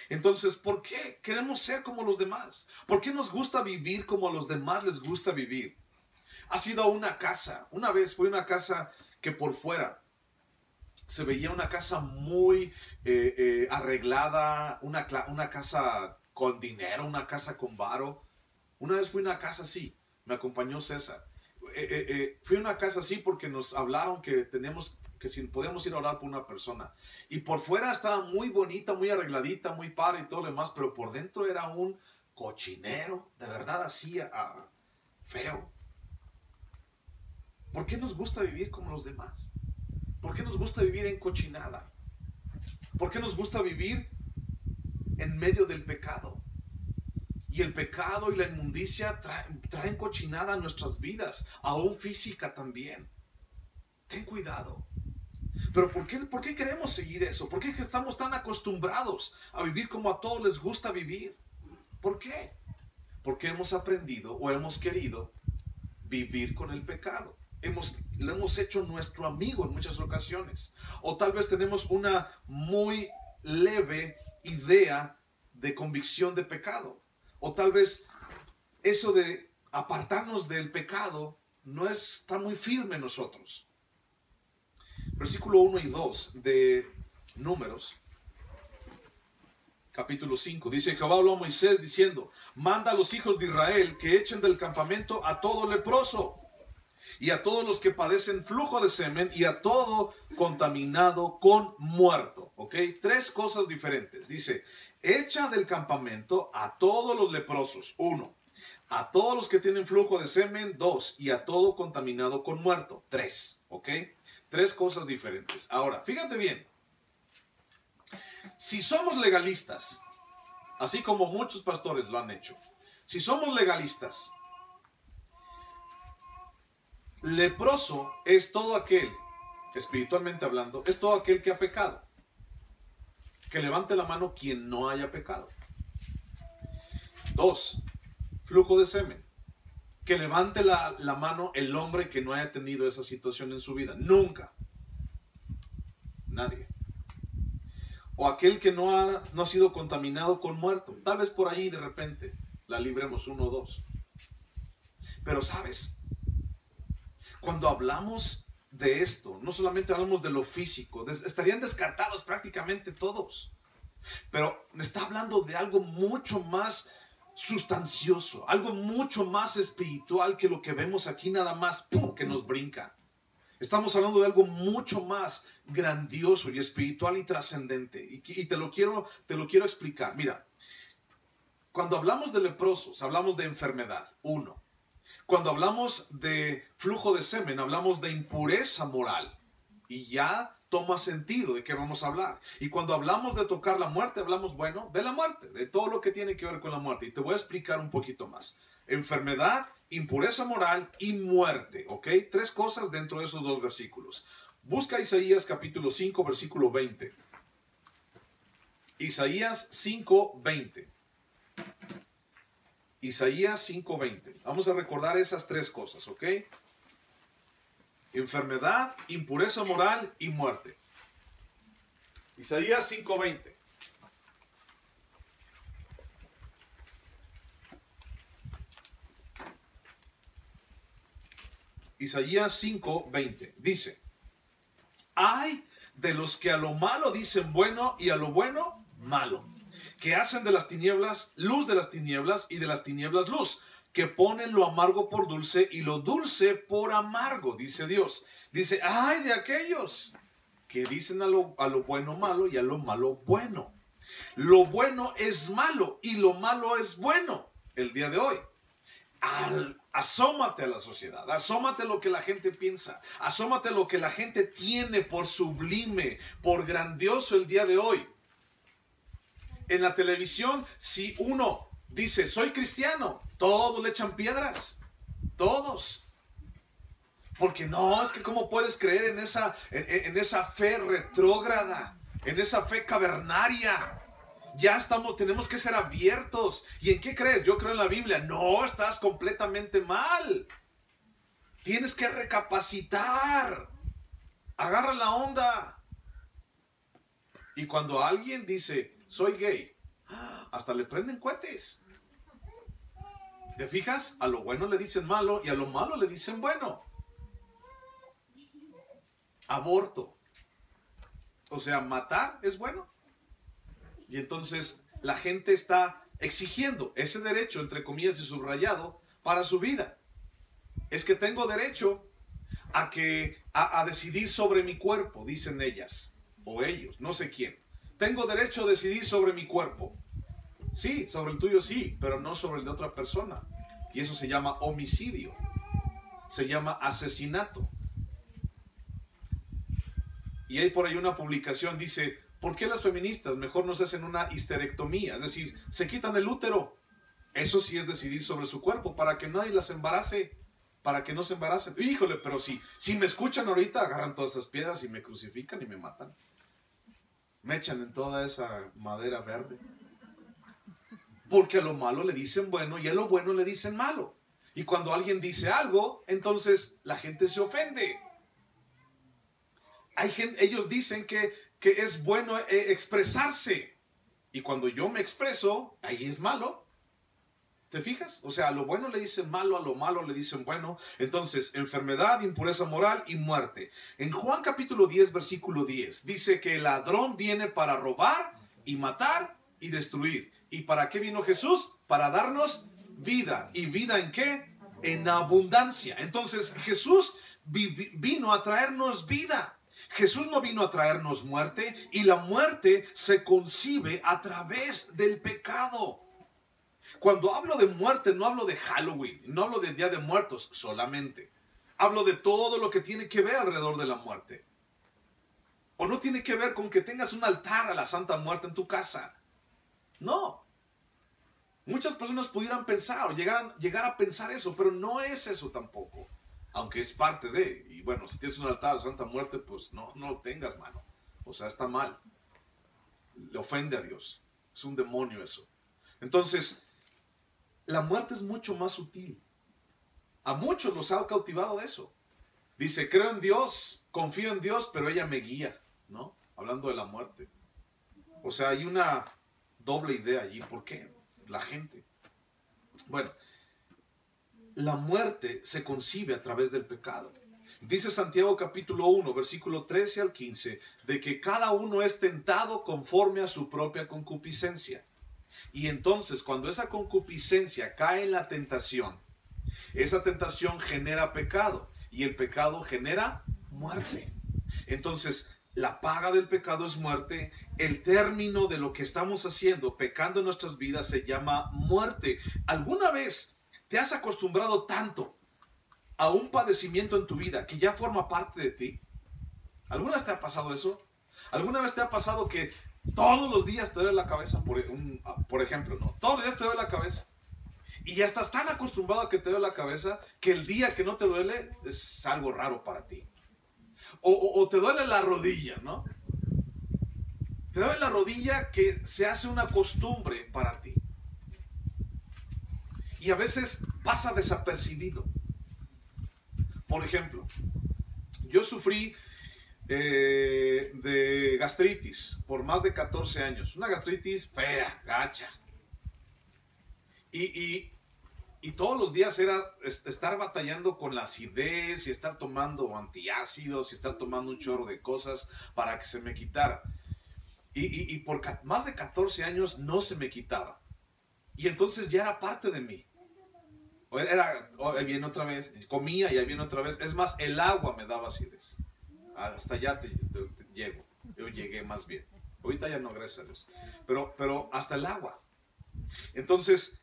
Entonces, ¿por qué queremos ser como los demás? ¿Por qué nos gusta vivir como a los demás les gusta vivir? Has ido a una casa, una vez fue una casa que por fuera se veía una casa muy arreglada, una casa con dinero, una casa con varo. Una vez fui a una casa así, me acompañó César. Fui a una casa así porque nos hablaron que si podemos ir a orar por una persona. Y por fuera estaba muy bonita, muy arregladita, muy padre y todo lo demás, pero por dentro era un cochinero, de verdad así, feo. ¿Por qué nos gusta vivir como los demás? ¿Por qué nos gusta vivir en cochinada? ¿Por qué nos gusta vivir en medio del pecado? Y el pecado y la inmundicia traen cochinada a nuestras vidas, aún física también. Ten cuidado. Pero ¿por qué queremos seguir eso? ¿Por qué estamos tan acostumbrados a vivir como a todos les gusta vivir? ¿Por qué? Porque hemos aprendido o hemos querido vivir con el pecado. Lo hemos hecho nuestro amigo en muchas ocasiones. O tal vez tenemos una muy leve idea de convicción de pecado. O tal vez eso de apartarnos del pecado no está muy firme en nosotros. Versículo 1 y 2 de Números, capítulo 5. Dice, Jehová habló a Moisés diciendo, manda a los hijos de Israel que echen del campamento a todo leproso, y a todos los que padecen flujo de semen, y a todo contaminado con muerto. ¿Ok? 3 cosas diferentes. Dice, echa del campamento a todos los leprosos. 1. A todos los que tienen flujo de semen. 2. Y a todo contaminado con muerto. 3. ¿Ok? 3 cosas diferentes. Ahora, fíjate bien. Si somos legalistas, así como muchos pastores lo han hecho, si somos legalistas, leproso es todo aquel, espiritualmente hablando, es todo aquel que ha pecado. Que levante la mano quien no haya pecado. 2, flujo de semen. Que levante la mano el hombre que no haya tenido esa situación en su vida. Nunca. Nadie. O aquel que no ha sido contaminado con muerto. Tal vez por ahí de repente la libremos 1 o 2. Pero sabes, cuando hablamos de esto, no solamente hablamos de lo físico, estarían descartados prácticamente todos. Pero está hablando de algo mucho más sustancioso, algo mucho más espiritual que lo que vemos aquí nada más, ¡pum!, que nos brinca. Estamos hablando de algo mucho más grandioso y espiritual y trascendente. Y te lo quiero explicar. Mira, cuando hablamos de leprosos, hablamos de enfermedad, 1. Cuando hablamos de flujo de semen, hablamos de impureza moral. Y ya toma sentido de qué vamos a hablar. Y cuando hablamos de tocar la muerte, hablamos, bueno, de la muerte, de todo lo que tiene que ver con la muerte. Y te voy a explicar un poquito más. Enfermedad, impureza moral y muerte, ¿ok? 3 cosas dentro de esos 2 versículos. Busca Isaías capítulo 5, versículo 20. Isaías 5, 20. Isaías 5:20. Vamos a recordar esas 3 cosas, ¿ok? Enfermedad, impureza moral y muerte. Isaías 5:20. Isaías 5:20. Dice: ay de los que a lo malo dicen bueno y a lo bueno malo, que hacen de las tinieblas luz de las tinieblas y de las tinieblas luz, que ponen lo amargo por dulce y lo dulce por amargo, dice Dios. Dice, ay de aquellos que dicen a lo bueno malo y a lo malo bueno. Lo bueno es malo y lo malo es bueno el día de hoy. Asómate a la sociedad, asómate a lo que la gente piensa, asómate a lo que la gente tiene por sublime, por grandioso el día de hoy. En la televisión, si uno dice, soy cristiano, todos le echan piedras, todos. Porque no, es que cómo puedes creer en esa fe retrógrada, en esa fe cavernaria. Ya tenemos que ser abiertos. ¿Y en qué crees? Yo creo en la Biblia. No, estás completamente mal. Tienes que recapacitar. Agarra la onda. Y cuando alguien dice, soy gay, hasta le prenden cohetes. ¿Te fijas? A lo bueno le dicen malo y a lo malo le dicen bueno. Aborto. O sea, matar es bueno. Y entonces la gente está exigiendo ese derecho, entre comillas y subrayado, para su vida. Es que tengo derecho a decidir sobre mi cuerpo, dicen ellas o ellos, no sé quién. Tengo derecho a decidir sobre mi cuerpo. Sí, sobre el tuyo sí, pero no sobre el de otra persona. Y eso se llama homicidio. Se llama asesinato. Y hay por ahí una publicación, dice, ¿por qué las feministas mejor no se hacen una histerectomía? Es decir, se quitan el útero. Eso sí es decidir sobre su cuerpo, para que nadie las embarace, para que no se embaracen. Híjole, pero si me escuchan ahorita, agarran todas esas piedras y me crucifican y me matan. Me echan en toda esa madera verde. Porque a lo malo le dicen bueno y a lo bueno le dicen malo. Y cuando alguien dice algo, entonces la gente se ofende. Ellos dicen que es bueno expresarse. Y cuando yo me expreso, ahí es malo. ¿Te fijas? O sea, a lo bueno le dicen malo, a lo malo le dicen bueno. Entonces, enfermedad, impureza moral y muerte. En Juan capítulo 10, versículo 10, dice que el ladrón viene para robar y matar y destruir. ¿Y para qué vino Jesús? Para darnos vida. ¿Y vida en qué? En abundancia. Entonces, Jesús vino a traernos vida. Jesús no vino a traernos muerte, y la muerte se concibe a través del pecado. Cuando hablo de muerte, no hablo de Halloween, no hablo de Día de Muertos solamente. Hablo de todo lo que tiene que ver alrededor de la muerte. O no tiene que ver con que tengas un altar a la Santa Muerte en tu casa. No. Muchas personas pudieran pensar o llegar a pensar eso, pero no es eso tampoco. Aunque es parte de, y bueno, si tienes un altar a la Santa Muerte, pues no lo tengas, mano. O sea, está mal. Le ofende a Dios. Es un demonio eso. Entonces, la muerte es mucho más sutil. A muchos los ha cautivado eso. Dice, creo en Dios, confío en Dios, pero ella me guía, ¿no? Hablando de la muerte. O sea, hay una doble idea allí. ¿Por qué? La gente. Bueno, la muerte se concibe a través del pecado. Dice Santiago capítulo 1, versículo 13 al 15, de que cada uno es tentado conforme a su propia concupiscencia. Y entonces, cuando esa concupiscencia cae en la tentación, esa tentación genera pecado y el pecado genera muerte. Entonces, la paga del pecado es muerte. El término de lo que estamos haciendo, pecando en nuestras vidas, se llama muerte. ¿Alguna vez te has acostumbrado tanto a un padecimiento en tu vida que ya forma parte de ti? ¿Alguna vez te ha pasado eso? ¿Alguna vez te ha pasado que todos los días te duele la cabeza? Por ejemplo, ¿no? Todos los días te duele la cabeza. Y ya estás tan acostumbrado a que te duele la cabeza que el día que no te duele es algo raro para ti. O te duele la rodilla, ¿no? Te duele la rodilla que se hace una costumbre para ti. Y a veces pasa desapercibido. Por ejemplo, yo sufrí de gastritis por más de 14 años. Una gastritis fea, gacha. Y todos los días era estar batallando con la acidez y estar tomando antiácidos y estar tomando un chorro de cosas para que se me quitara. Y por más de 14 años no se me quitaba. Y entonces ya era parte de mí. Ahí viene otra vez, comía y ahí viene otra vez. Es más, el agua me daba acidez. Hasta allá te llego. Yo llegué más bien. Ahorita ya no, gracias a Dios. Pero hasta el agua. Entonces,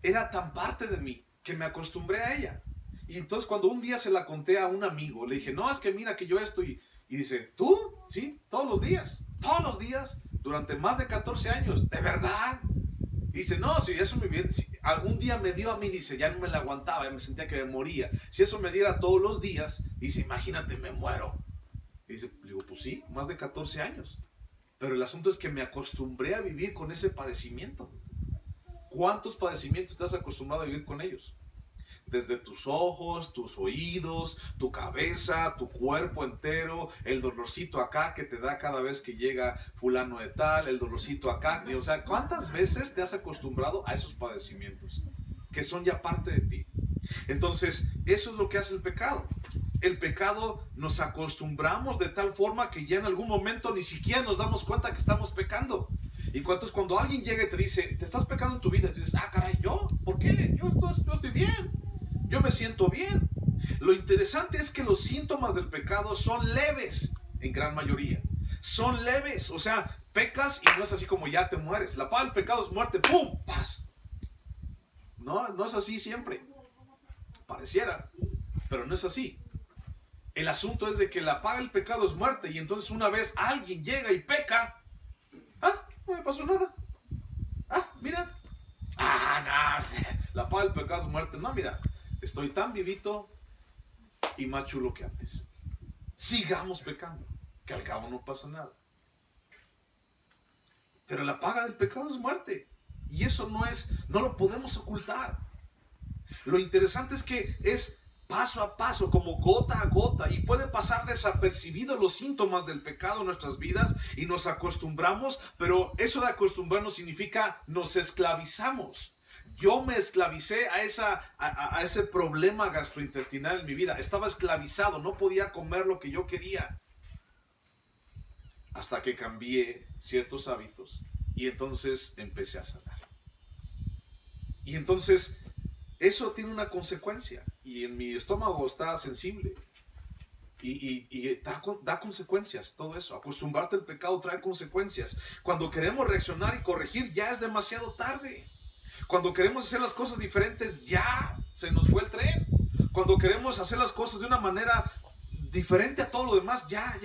era tan parte de mí que me acostumbré a ella. Y entonces cuando un día se la conté a un amigo, le dije, no, es que mira que yo estoy. Y dice, ¿tú? Sí, todos los días, durante más de 14 años, ¿de verdad? Dice, no, si eso me viene, si algún día me dio a mí, dice, ya no me la aguantaba, ya me sentía que me moría. Si eso me diera todos los días, dice, imagínate, me muero. Dice, digo, pues sí, más de 14 años. Pero el asunto es que me acostumbré a vivir con ese padecimiento. ¿Cuántos padecimientos te has acostumbrado a vivir con ellos? Desde tus ojos, tus oídos, tu cabeza, tu cuerpo entero, el dolorcito acá que te da cada vez que llega fulano de tal, el dolorcito acá. O sea, ¿cuántas veces te has acostumbrado a esos padecimientos que son ya parte de ti? Entonces, eso es lo que hace el pecado. El pecado nos acostumbramos de tal forma que ya en algún momento ni siquiera nos damos cuenta que estamos pecando. Y cuando alguien llega y te dice, te estás pecando en tu vida, y dices, ah, caray, ¿yo? ¿Por qué? Yo estoy bien. Yo me siento bien. Lo interesante es que los síntomas del pecado son leves, en gran mayoría. Son leves, o sea, pecas y no es así como ya te mueres. La paga del pecado es muerte, ¡pum! ¡Paz! No es así siempre. Pareciera, pero no es así. El asunto es de que la paga del pecado es muerte y entonces una vez alguien llega y peca, no me pasó nada. Mira. No, la paga del pecado es muerte. No, mira, estoy tan vivito y más chulo que antes. Sigamos pecando, que al cabo no pasa nada. Pero la paga del pecado es muerte. Y eso no lo podemos ocultar. Lo interesante es que es paso a paso, como gota a gota, y puede pasar desapercibido los síntomas del pecado en nuestras vidas y nos acostumbramos, pero eso de acostumbrarnos significa nos esclavizamos. Yo me esclavicé a ese problema gastrointestinal en mi vida. Estaba esclavizado, no podía comer lo que yo quería. Hasta que cambié ciertos hábitos y entonces empecé a sanar. Y entonces eso tiene una consecuencia y en mi estómago está sensible y da consecuencias todo eso. Acostumbrarte al pecado trae consecuencias. Cuando queremos reaccionar y corregir ya es demasiado tarde. Cuando queremos hacer las cosas diferentes ya se nos fue el tren. Cuando queremos hacer las cosas de una manera diferente a todo lo demás ya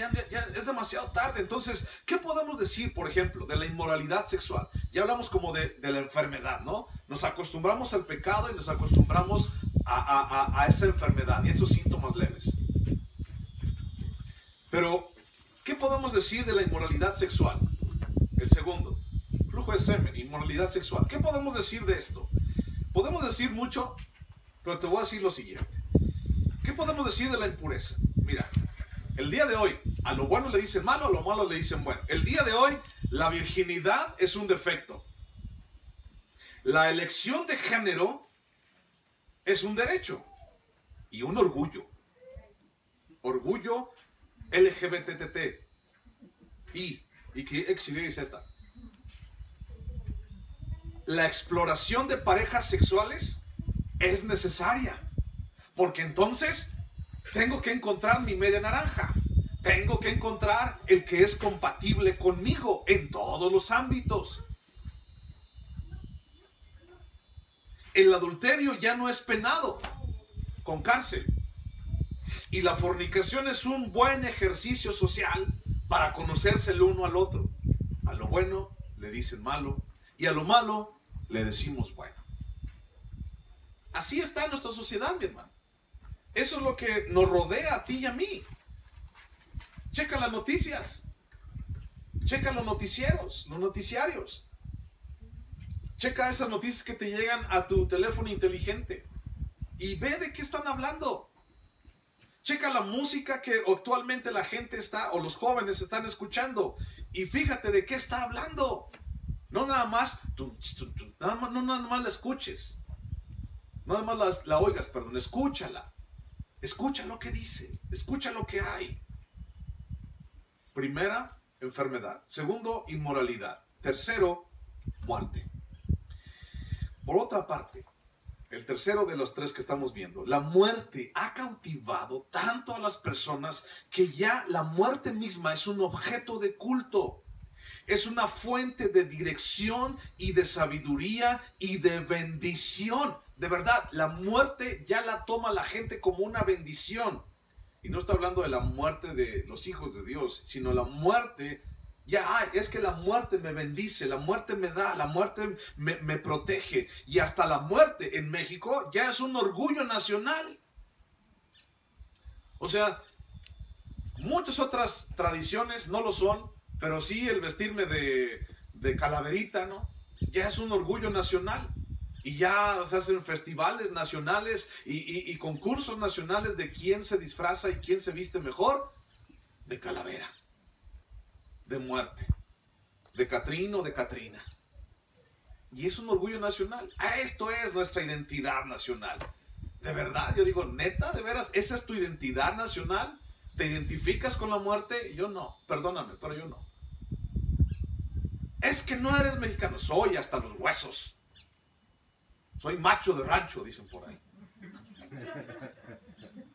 es demasiado tarde. Entonces, ¿qué podemos decir, por ejemplo, de la inmoralidad sexual? Ya hablamos como de la enfermedad, ¿no? Nos acostumbramos al pecado y nos acostumbramos a esa enfermedad y esos síntomas leves. Pero, ¿qué podemos decir de la inmoralidad sexual? El segundo, flujo de semen, inmoralidad sexual. ¿Qué podemos decir de esto? Podemos decir mucho, pero te voy a decir lo siguiente. ¿Qué podemos decir de la impureza? Mira, el día de hoy, a lo bueno le dicen malo, a lo malo le dicen bueno. El día de hoy, la virginidad es un defecto. La elección de género es un derecho y un orgullo. Orgullo LGBTT y que X, Y, Z. La exploración de parejas sexuales es necesaria, porque entonces tengo que encontrar mi media naranja. Tengo que encontrar el que es compatible conmigo en todos los ámbitos. El adulterio ya no es penado con cárcel. Y la fornicación es un buen ejercicio social para conocerse el uno al otro. A lo bueno le dicen malo y a lo malo le decimos bueno. Así está nuestra sociedad, mi hermano. Eso es lo que nos rodea a ti y a mí. Checa las noticias. Checa los noticieros, los noticiarios. Checa esas noticias que te llegan a tu teléfono inteligente y ve de qué están hablando. Checa la música que actualmente la gente está, o los jóvenes están escuchando, y fíjate de qué está hablando. No nada más, no nada más la escuches, no nada más la oigas, perdón, escúchala. Escucha lo que dice, escucha lo que hay. Primera, enfermedad. Segundo, inmoralidad. Tercero, muerte. Por otra parte, el tercero de los tres que estamos viendo, la muerte ha cautivado tanto a las personas que ya la muerte misma es un objeto de culto. Es una fuente de dirección y de sabiduría y de bendición. De verdad, la muerte ya la toma la gente como una bendición. Y no está hablando de la muerte de los hijos de Dios, sino la muerte. Ya, es que la muerte me bendice, la muerte me da, la muerte me protege. Y hasta la muerte en México ya es un orgullo nacional. O sea, muchas otras tradiciones no lo son, pero sí el vestirme de calaverita, ¿no? Ya es un orgullo nacional. Y ya se hacen festivales nacionales y concursos nacionales de quién se disfraza y quién se viste mejor de calavera, de muerte, de Catrín o de Catrina. Y es un orgullo nacional. Esto es nuestra identidad nacional. De verdad, yo digo, neta, de veras, ¿esa es tu identidad nacional? ¿Te identificas con la muerte? Yo no, perdóname, pero yo no. Es que no eres mexicano. Soy hasta los huesos. Soy macho de rancho, dicen por ahí.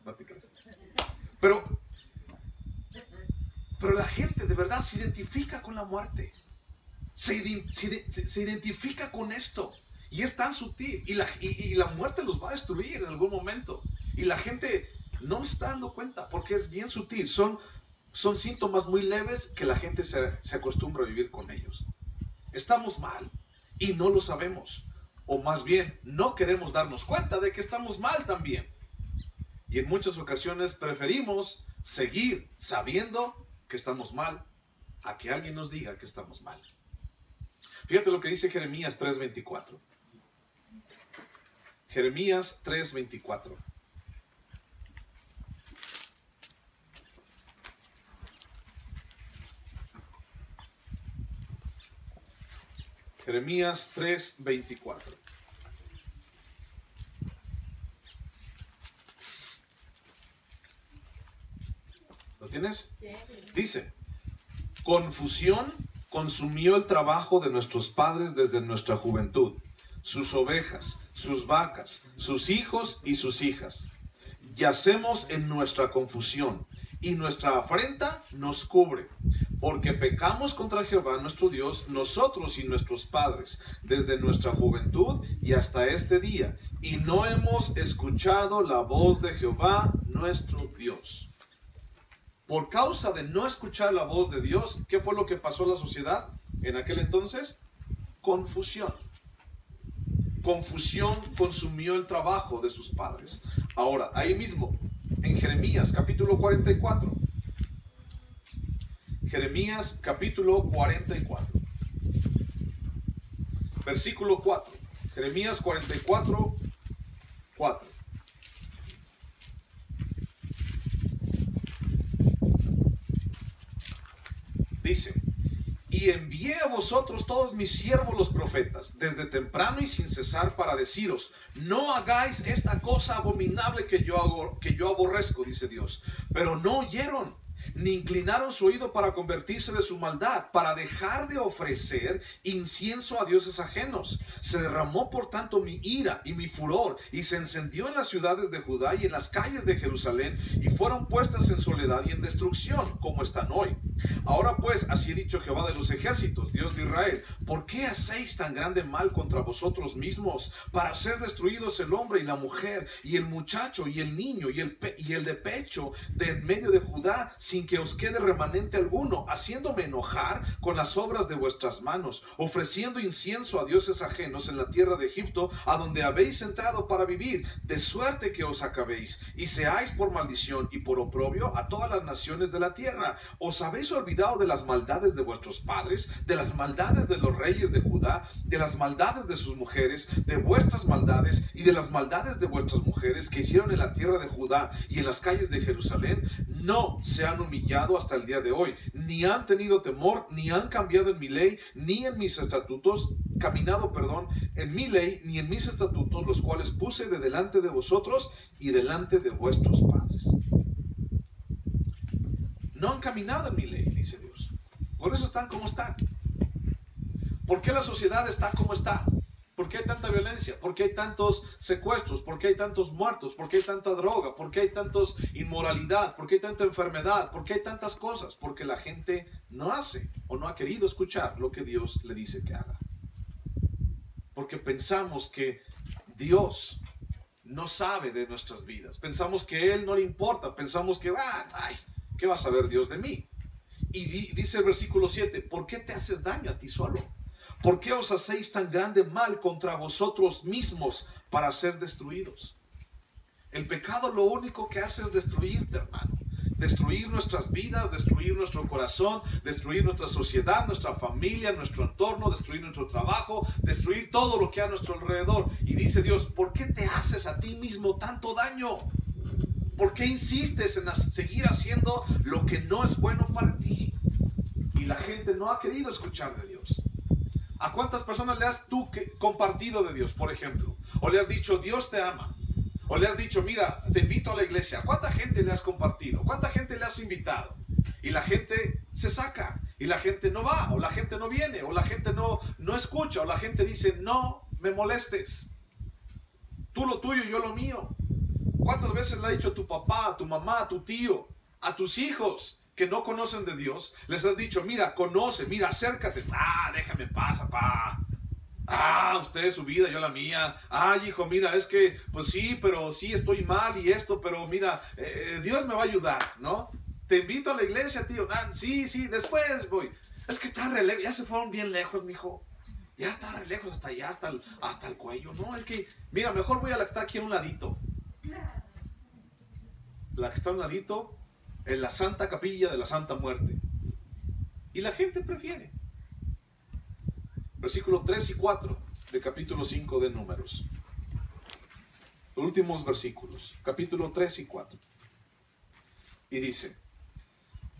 No te crees. Pero la gente de verdad se identifica con la muerte. Se identifica con esto. Y es tan sutil. Y la muerte los va a destruir en algún momento. Y la gente no se está dando cuenta porque es bien sutil. Son síntomas muy leves que la gente se acostumbra a vivir con ellos. Estamos mal y no lo sabemos. O más bien, no queremos darnos cuenta de que estamos mal también. Y en muchas ocasiones preferimos seguir sabiendo que estamos mal a que alguien nos diga que estamos mal. Fíjate lo que dice Jeremías 3:24. Jeremías 3:24. Jeremías 3:24. ¿Lo tienes? Dice: confusión consumió el trabajo de nuestros padres desde nuestra juventud, sus ovejas, sus vacas, sus hijos y sus hijas. Yacemos en nuestra confusión y nuestra afrenta nos cubre, porque pecamos contra Jehová nuestro Dios, nosotros y nuestros padres, desde nuestra juventud y hasta este día, y no hemos escuchado la voz de Jehová nuestro Dios. Por causa de no escuchar la voz de Dios, ¿qué fue lo que pasó a la sociedad en aquel entonces? Confusión. Confusión consumió el trabajo de sus padres. Ahora, ahí mismo, en Jeremías capítulo 44. Jeremías capítulo 44. Versículo 4. Jeremías 44, 4. Dice: y envié a vosotros todos mis siervos los profetas, desde temprano y sin cesar, para deciros: no hagáis esta cosa abominable que yo aborrezco, dice Dios. Pero no oyeron, ni inclinaron su oído para convertirse de su maldad, para dejar de ofrecer incienso a dioses ajenos. Se derramó por tanto mi ira y mi furor, y se encendió en las ciudades de Judá y en las calles de Jerusalén, y fueron puestas en soledad y en destrucción, como están hoy. Ahora pues, así ha dicho Jehová de los ejércitos, Dios de Israel: ¿por qué hacéis tan grande mal contra vosotros mismos, para ser destruidos el hombre y la mujer, y el muchacho y el niño, y el de pecho de en medio de Judá, sin que os quede remanente alguno, haciéndome enojar con las obras de vuestras manos, ofreciendo incienso a dioses ajenos en la tierra de Egipto, a donde habéis entrado para vivir, de suerte que os acabéis, y seáis por maldición y por oprobio a todas las naciones de la tierra? ¿Os habéis olvidado de las maldades de vuestros padres, de las maldades de los reyes de Judá, de las maldades de sus mujeres, de vuestras maldades y de las maldades de vuestras mujeres que hicieron en la tierra de Judá y en las calles de Jerusalén? No se han humillado hasta el día de hoy, ni han tenido temor, ni han cambiado en mi ley, ni en mis estatutos, en mi ley, ni en mis estatutos, los cuales puse de delante de vosotros y delante de vuestros padres. No han caminado en mi ley, dice Dios. Por eso están como están. ¿Por qué la sociedad está como está? ¿Por qué hay tanta violencia? ¿Por qué hay tantos secuestros? ¿Por qué hay tantos muertos? ¿Por qué hay tanta droga? ¿Por qué hay tantos inmoralidad? ¿Por qué hay tanta enfermedad? ¿Por qué hay tantas cosas? Porque la gente no hace o no ha querido escuchar lo que Dios le dice que haga. Porque pensamos que Dios no sabe de nuestras vidas. Pensamos que Él no le importa. Pensamos que, ¿qué va a saber Dios de mí? Y dice el versículo 7, ¿por qué te haces daño a ti solo? ¿Por qué os hacéis tan grande mal contra vosotros mismos para ser destruidos? El pecado lo único que hace es destruirte, hermano. Destruir nuestras vidas, destruir nuestro corazón, destruir nuestra sociedad, nuestra familia, nuestro entorno, destruir nuestro trabajo, destruir todo lo que hay a nuestro alrededor. Y dice Dios: ¿por qué te haces a ti mismo tanto daño? ¿Por qué insistes en seguir haciendo lo que no es bueno para ti? Y la gente no ha querido escuchar de Dios. ¿A cuántas personas le has tú compartido de Dios, por ejemplo? O le has dicho: Dios te ama. O le has dicho: mira, te invito a la iglesia. ¿Cuánta gente le has compartido? ¿Cuánta gente le has invitado? Y la gente se saca. Y la gente no va. O la gente no viene. O la gente no escucha. O la gente dice: no me molestes. Tú lo tuyo y yo lo mío. ¿Cuántas veces le ha dicho a tu papá, a tu mamá, a tu tío, a tus hijos que no conocen de Dios? Les has dicho: mira, conoce, mira, acércate. Déjame en paz, papá. Usted su vida, yo la mía. Hijo, mira, es que, pues sí, pero sí estoy mal y esto, pero mira, Dios me va a ayudar, ¿no? Te invito a la iglesia, tío. Sí, después voy. Es que está re lejos, ya se fueron bien lejos, mijo. Ya está re lejos, hasta allá, hasta el cuello. No, es que, mira, mejor voy a la que está aquí a un ladito. La que está a un ladito es la Santa Capilla de la Santa Muerte. Y la gente prefiere. Versículos 3 y 4 de capítulo 5 de Números. Los últimos versículos, capítulo 3 y 4. Y dice: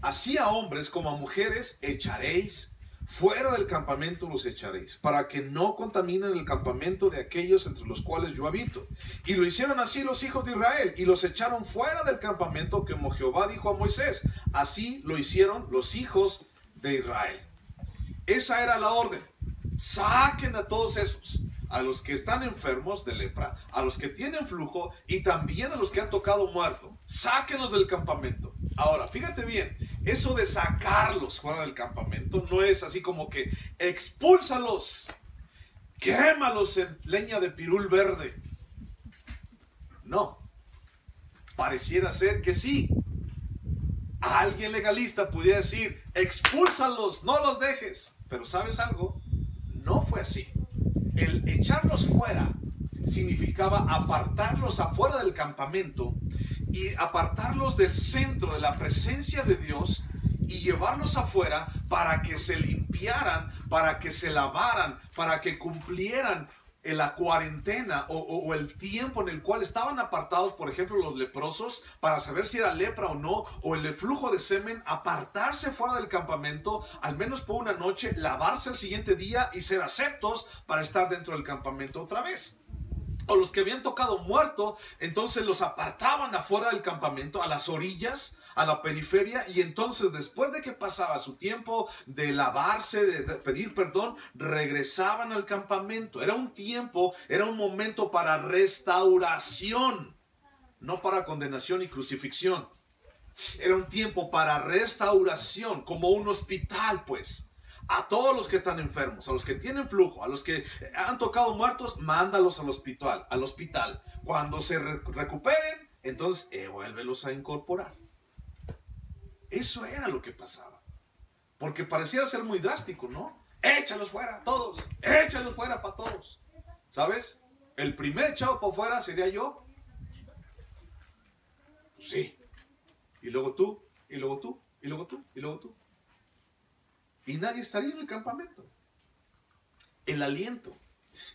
así a hombres como a mujeres echaréis, fuera del campamento los echaréis, para que no contaminen el campamento de aquellos entre los cuales yo habito. Y lo hicieron así los hijos de Israel, y los echaron fuera del campamento, como Jehová dijo a Moisés. Así lo hicieron los hijos de Israel. Esa era la orden. Saquen a todos esos, a los que están enfermos de lepra, a los que tienen flujo y también a los que han tocado muerto. Sáquenlos del campamento. Ahora, fíjate bien, eso de sacarlos fuera del campamento no es así como que expúlsalos, quémalos en leña de pirul verde. No, pareciera ser que sí. Alguien legalista pudiera decir: expúlsalos, no los dejes. Pero ¿sabes algo? No fue así. El echarlos fuera significaba apartarlos afuera del campamento y apartarlos del centro de la presencia de Dios y llevarlos afuera para que se limpiaran, para que se lavaran, para que cumplieran en la cuarentena o el tiempo en el cual estaban apartados, por ejemplo, los leprosos, para saber si era lepra o no, o el de flujo de semen, apartarse fuera del campamento, al menos por una noche, lavarse el siguiente día y ser aceptos para estar dentro del campamento otra vez. O los que habían tocado muerto, entonces los apartaban afuera del campamento, a las orillas, a la periferia, y entonces después de que pasaba su tiempo de lavarse, de pedir perdón, regresaban al campamento. Era un tiempo, era un momento para restauración, no para condenación y crucifixión. Era un tiempo para restauración, como un hospital, pues. A todos los que están enfermos, a los que tienen flujo, a los que han tocado muertos, mándalos al hospital, al hospital. Cuando se recuperen, entonces vuélvelos a incorporar. Eso era lo que pasaba. Porque pareciera ser muy drástico, ¿no? Échalos fuera, todos. Échalos fuera para todos. ¿Sabes? El primer echado para afuera sería yo. Sí. Y luego tú, y luego tú, y luego tú, y luego tú. Y nadie estaría en el campamento. El aliento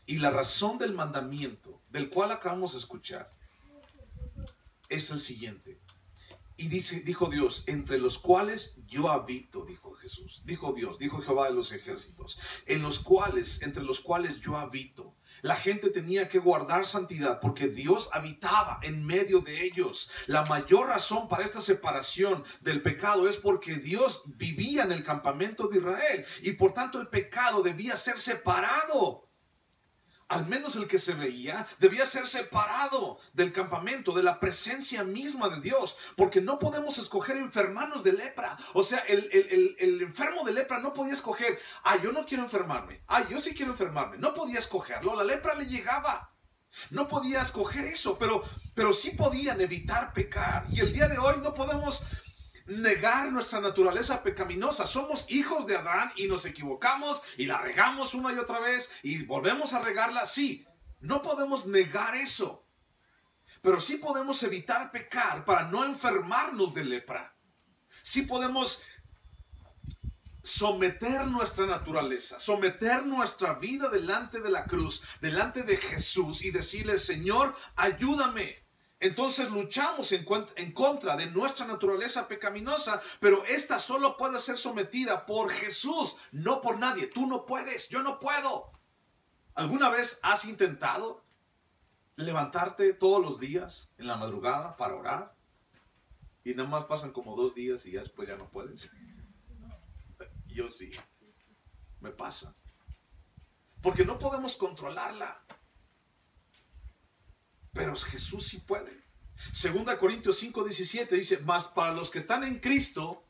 y la razón del mandamiento, del cual acabamos de escuchar, es el siguiente. Y dijo Dios, entre los cuales yo habito, dijo Jesús. Dijo Dios, dijo Jehová de los ejércitos, entre los cuales yo habito. La gente tenía que guardar santidad porque Dios habitaba en medio de ellos. La mayor razón para esta separación del pecado es porque Dios vivía en el campamento de Israel y por tanto el pecado debía ser separado. Al menos el que se veía debía ser separado del campamento, de la presencia misma de Dios, porque no podemos escoger enfermarnos de lepra. O sea, el enfermo de lepra no podía escoger, yo no quiero enfermarme, yo sí quiero enfermarme. No podía escogerlo, la lepra le llegaba. No podía escoger eso, pero sí podían evitar pecar. Y el día de hoy no podemos negar nuestra naturaleza pecaminosa. Somos hijos de Adán y nos equivocamos y la regamos una y otra vez y volvemos a regarla. Sí, no podemos negar eso, pero sí podemos evitar pecar para no enfermarnos de lepra. Sí podemos someter nuestra naturaleza, someter nuestra vida delante de la cruz, delante de Jesús y decirle, Señor, ayúdame. Entonces luchamos en contra de nuestra naturaleza pecaminosa, pero esta solo puede ser sometida por Jesús, no por nadie. Tú no puedes, yo no puedo. ¿Alguna vez has intentado levantarte todos los días en la madrugada para orar? Y nada más pasan como 2 días y ya después ya no puedes. Yo sí, me pasa. Porque no podemos controlarla. Pero Jesús sí puede. 2 Corintios 5:17 dice, mas para los que están en Cristo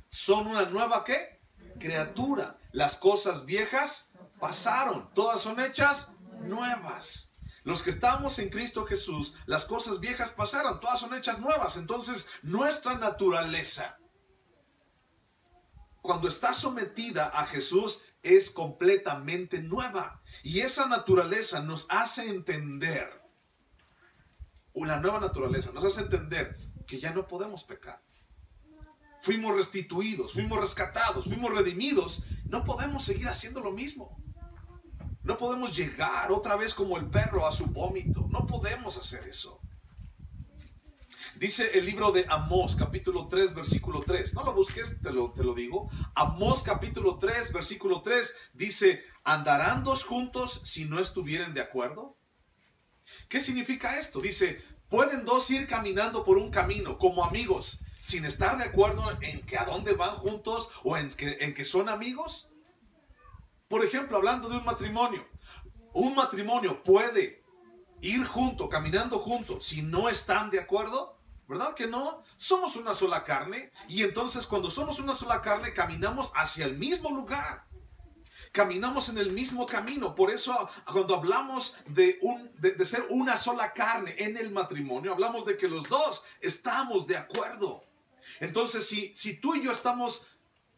son una nueva ¿qué? Criatura. Las cosas viejas pasaron, todas son hechas nuevas. Los que estamos en Cristo Jesús, las cosas viejas pasaron, todas son hechas nuevas. Entonces nuestra naturaleza, cuando está sometida a Jesús, es completamente nueva. Y esa naturaleza nos hace entender, una nueva naturaleza, nos hace entender que ya no podemos pecar. Fuimos restituidos, fuimos rescatados, fuimos redimidos. No podemos seguir haciendo lo mismo. No podemos llegar otra vez como el perro a su vómito. No podemos hacer eso. Dice el libro de Amós, capítulo 3, versículo 3. No lo busques, te lo digo. Amós, capítulo 3, versículo 3, dice, ¿andarán dos juntos si no estuvieren de acuerdo? ¿Qué significa esto? Dice, ¿pueden dos ir caminando por un camino como amigos sin estar de acuerdo en que a dónde van juntos o en que son amigos? Por ejemplo, hablando de un matrimonio puede ir junto, caminando juntos, si no están de acuerdo. ¿Verdad que no? Somos una sola carne y entonces cuando somos una sola carne caminamos hacia el mismo lugar. Caminamos en el mismo camino. Por eso cuando hablamos de ser una sola carne en el matrimonio, hablamos de que los dos estamos de acuerdo. Entonces, si tú y yo estamos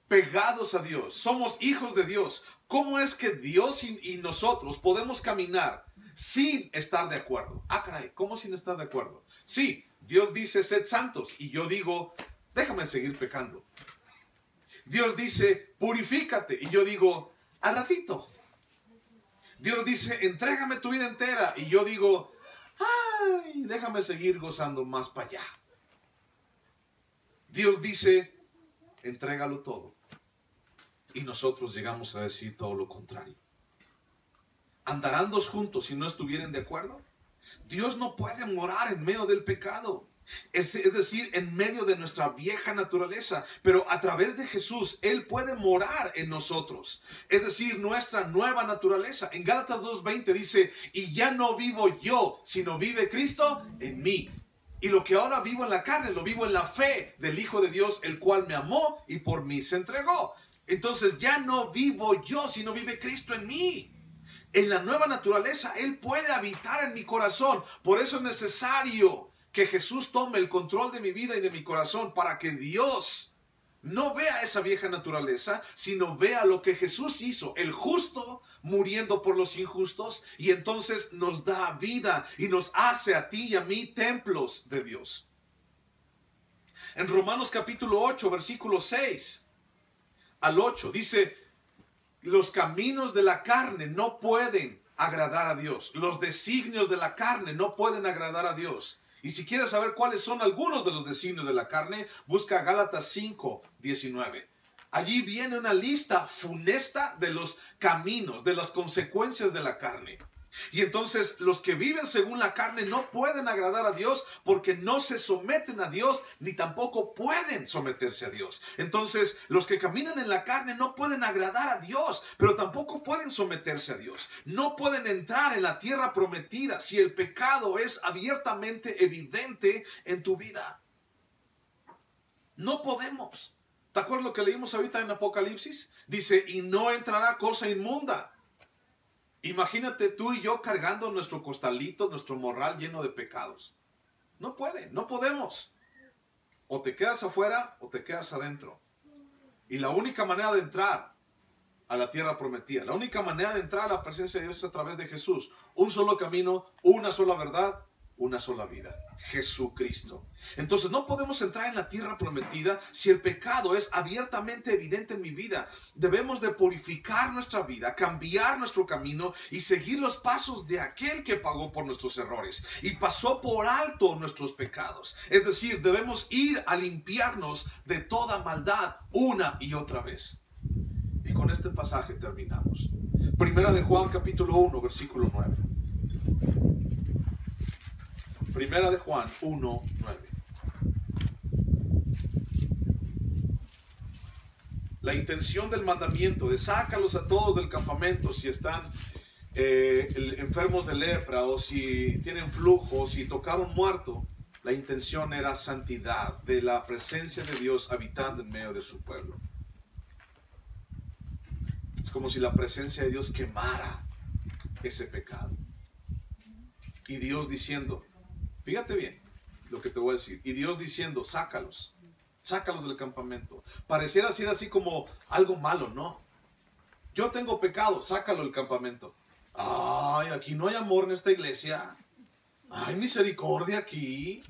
pegados a Dios, somos hijos de Dios, ¿cómo es que Dios y nosotros podemos caminar sin estar de acuerdo? Caray, ¿cómo sin estar de acuerdo? Sí, Dios dice, sed santos, y yo digo, déjame seguir pecando. Dios dice, purifícate, y yo digo, al ratito. Dios dice, entrégame tu vida entera. Y yo digo, ay, déjame seguir gozando más para allá. Dios dice, entrégalo todo. Y nosotros llegamos a decir todo lo contrario. ¿Andarán dos juntos si no estuvieran de acuerdo? Dios no puede morar en medio del pecado. Es decir, en medio de nuestra vieja naturaleza. Pero a través de Jesús, Él puede morar en nosotros. Es decir, nuestra nueva naturaleza. En Gálatas 2:20 dice, y ya no vivo yo, sino vive Cristo en mí. Y lo que ahora vivo en la carne, lo vivo en la fe del Hijo de Dios, el cual me amó y por mí se entregó. Entonces ya no vivo yo, sino vive Cristo en mí. En la nueva naturaleza, Él puede habitar en mi corazón. Por eso es necesario que Jesús tome el control de mi vida y de mi corazón para que Dios no vea esa vieja naturaleza, sino vea lo que Jesús hizo, el justo muriendo por los injustos, y entonces nos da vida y nos hace a ti y a mí templos de Dios. En Romanos capítulo 8, versículo 6 al 8, dice, los caminos de la carne no pueden agradar a Dios. Los designios de la carne no pueden agradar a Dios. Y si quieres saber cuáles son algunos de los designios de la carne, busca Gálatas 5:19. Allí viene una lista funesta de los caminos, de las consecuencias de la carne. Y entonces los que viven según la carne no pueden agradar a Dios porque no se someten a Dios ni tampoco pueden someterse a Dios. Entonces los que caminan en la carne no pueden agradar a Dios, pero tampoco pueden someterse a Dios. No pueden entrar en la tierra prometida si el pecado es abiertamente evidente en tu vida. No podemos. ¿Te acuerdas lo que leímos ahorita en Apocalipsis? Dice, y no entrará cosa inmunda. Imagínate tú y yo cargando nuestro costalito, nuestro morral lleno de pecados. No puede, no podemos. O te quedas afuera o te quedas adentro. Y la única manera de entrar a la tierra prometida, la única manera de entrar a la presencia de Dios es a través de Jesús. Un solo camino, una sola verdad, una sola vida. Jesucristo. Entonces no podemos entrar en la tierra prometida si el pecado es abiertamente evidente en mi vida. Debemos de purificar nuestra vida, cambiar nuestro camino y seguir los pasos de aquel que pagó por nuestros errores y pasó por alto nuestros pecados. Es decir, debemos ir a limpiarnos de toda maldad una y otra vez. Y con este pasaje terminamos. Primera de Juan capítulo 1 versículo 9. Primera de Juan 1:9. La intención del mandamiento de sácalos a todos del campamento si están enfermos de lepra o si tienen flujo, si tocaron muerto. La intención era santidad, de la presencia de Dios habitando en medio de su pueblo. Es como si la presencia de Dios quemara ese pecado. Y Dios diciendo, fíjate bien lo que te voy a decir. Y Dios diciendo, sácalos del campamento. Pareciera ser así como algo malo, ¿no? Yo tengo pecado, sácalo del campamento. Ay, aquí no hay amor en esta iglesia. Ay, misericordia aquí.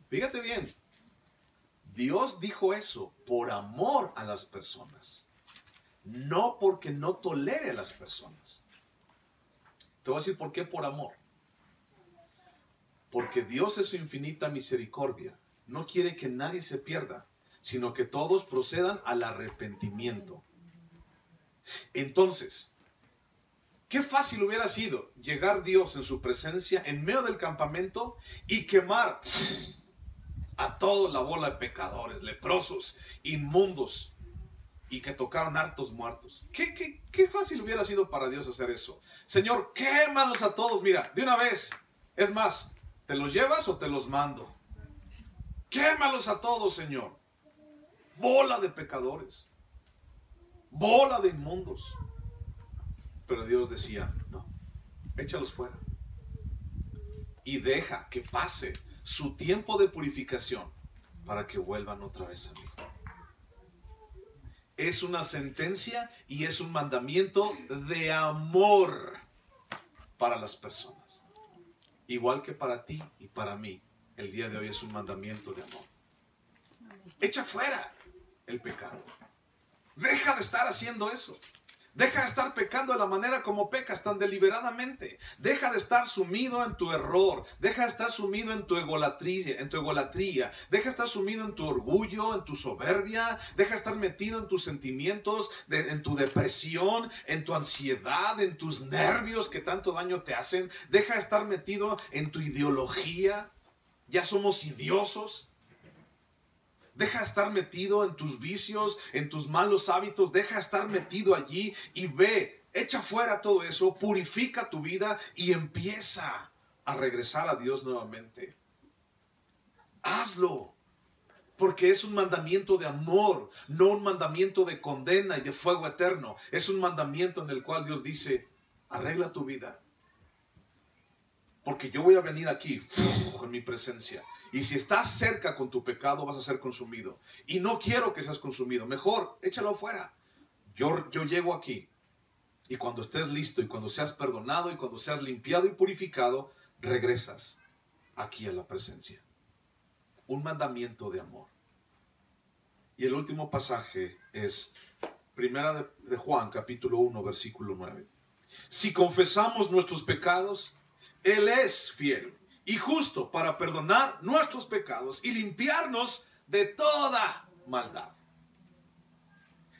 Fíjate bien. Dios dijo eso por amor a las personas. No porque no tolere a las personas. Te voy a decir por qué por amor. Porque Dios en su infinita misericordia no quiere que nadie se pierda, sino que todos procedan al arrepentimiento. Entonces, qué fácil hubiera sido llegar Dios en su presencia en medio del campamento y quemar a toda la bola de pecadores, leprosos, inmundos y que tocaron hartos muertos. Qué fácil hubiera sido para Dios hacer eso. Señor, quémalos a todos, mira, de una vez. Es más, ¿te los llevas o te los mando? Quémalos a todos, Señor. Bola de pecadores. Bola de inmundos. Pero Dios decía, no, échalos fuera. Y deja que pase su tiempo de purificación para que vuelvan otra vez a mí. Es una sentencia y es un mandamiento de amor para las personas. Igual que para ti y para mí, el día de hoy es un mandamiento de amor. Echa fuera el pecado. Deja de estar haciendo eso. Deja de estar pecando de la manera como pecas tan deliberadamente. Deja de estar sumido en tu error. Deja de estar sumido en tu egolatría. Deja de estar sumido en tu orgullo, en tu soberbia. Deja de estar metido en tus sentimientos, en tu depresión, en tu ansiedad, en tus nervios que tanto daño te hacen. Deja de estar metido en tu ideología. Ya somos idiosos. Deja de estar metido en tus vicios, en tus malos hábitos. Deja de estar metido allí y ve, echa fuera todo eso, purifica tu vida y empieza a regresar a Dios nuevamente. Hazlo, porque es un mandamiento de amor, no un mandamiento de condena y de fuego eterno. Es un mandamiento en el cual Dios dice, arregla tu vida, porque yo voy a venir aquí con mi presencia. Y si estás cerca con tu pecado, vas a ser consumido. Y no quiero que seas consumido. Mejor, échalo afuera. Yo llego aquí. Y cuando estés listo, y cuando seas perdonado, y cuando seas limpiado y purificado, regresas aquí a la presencia. Un mandamiento de amor. Y el último pasaje es Primera de Juan, capítulo 1, versículo 9. Si confesamos nuestros pecados, Él es fiel y justo para perdonar nuestros pecados y limpiarnos de toda maldad.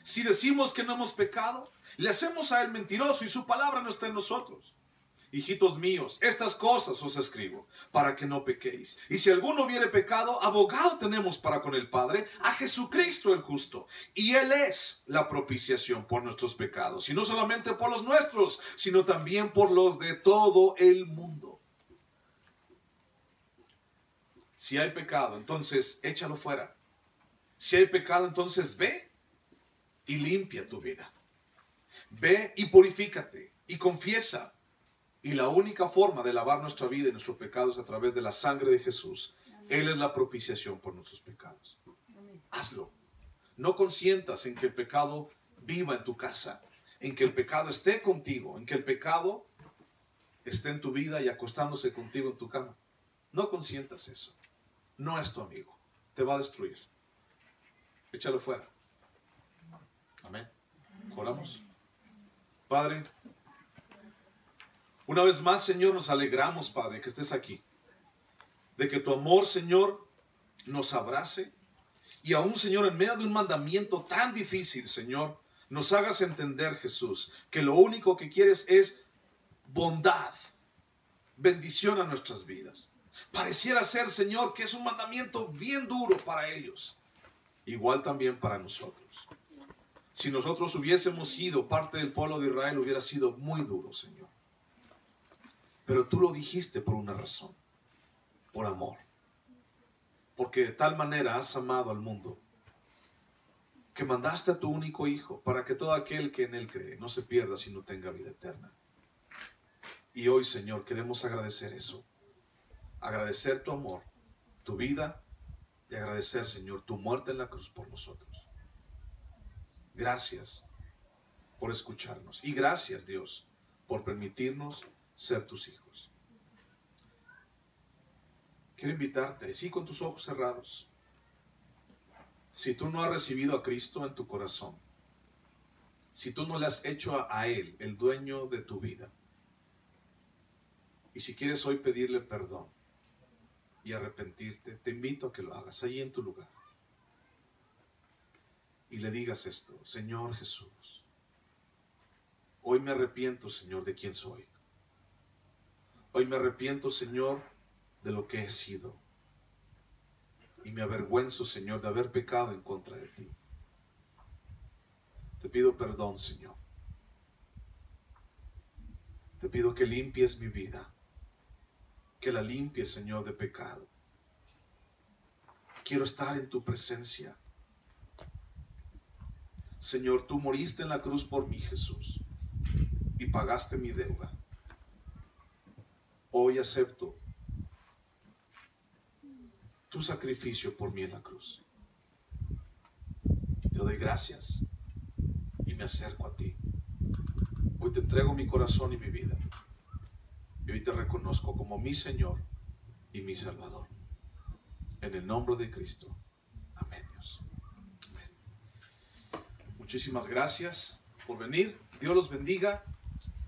Si decimos que no hemos pecado, le hacemos a Él mentiroso y su palabra no está en nosotros. Hijitos míos, estas cosas os escribo para que no pequéis. Y si alguno hubiere pecado, abogado tenemos para con el Padre, a Jesucristo el justo. Y Él es la propiciación por nuestros pecados. Y no solamente por los nuestros, sino también por los de todo el mundo. Si hay pecado, entonces échalo fuera. Si hay pecado, entonces ve y limpia tu vida. Ve y purifícate y confiesa. Y la única forma de lavar nuestra vida y nuestros pecados es a través de la sangre de Jesús. Él es la propiciación por nuestros pecados. Hazlo. No consientas en que el pecado viva en tu casa, en que el pecado esté contigo, en que el pecado esté en tu vida y acostándose contigo en tu cama. No consientas eso. No es tu amigo. Te va a destruir. Échalo fuera. Amén. Oramos. Padre, una vez más, Señor, nos alegramos, Padre, que estés aquí. De que tu amor, Señor, nos abrace. Y aún, Señor, en medio de un mandamiento tan difícil, Señor, nos hagas entender, Jesús, que lo único que quieres es bondad, bendición a nuestras vidas. Pareciera ser, Señor, que es un mandamiento bien duro para ellos. Igual también para nosotros. Si nosotros hubiésemos sido parte del pueblo de Israel, hubiera sido muy duro, Señor. Pero tú lo dijiste por una razón. Por amor. Porque de tal manera has amado al mundo que mandaste a tu único Hijo para que todo aquel que en Él cree no se pierda, sino tenga vida eterna. Y hoy, Señor, queremos agradecer eso. Agradecer tu amor, tu vida y agradecer, Señor, tu muerte en la cruz por nosotros. Gracias por escucharnos. Y gracias, Dios, por permitirnos ser tus hijos. Quiero invitarte, así con tus ojos cerrados. Si tú no has recibido a Cristo en tu corazón, si tú no le has hecho a Él el dueño de tu vida, y si quieres hoy pedirle perdón y arrepentirte, te invito a que lo hagas ahí en tu lugar. Y le digas esto: Señor Jesús, hoy me arrepiento, Señor, de quién soy. Hoy me arrepiento, Señor, de lo que he sido. Y me avergüenzo, Señor, de haber pecado en contra de ti. Te pido perdón, Señor. Te pido que limpies mi vida. Que la limpies, Señor, de pecado. Quiero estar en tu presencia. Señor, tú moriste en la cruz por mí, Jesús, y pagaste mi deuda. Hoy acepto tu sacrificio por mí en la cruz. Te doy gracias y me acerco a ti. Hoy te entrego mi corazón y mi vida. Y hoy te reconozco como mi Señor y mi Salvador. En el nombre de Cristo. Amén, Dios. Amén. Muchísimas gracias por venir. Dios los bendiga.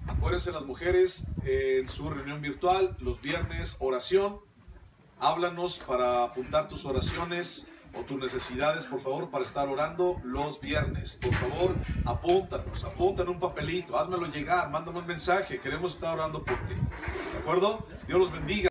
Acuérdense las mujeres en su reunión virtual, los viernes, oración. Háblanos para apuntar tus oraciones o tus necesidades, por favor, para estar orando los viernes. Por favor, apúntanos, apunta en un papelito, házmelo llegar, mándame un mensaje, queremos estar orando por ti. ¿De acuerdo? Dios los bendiga.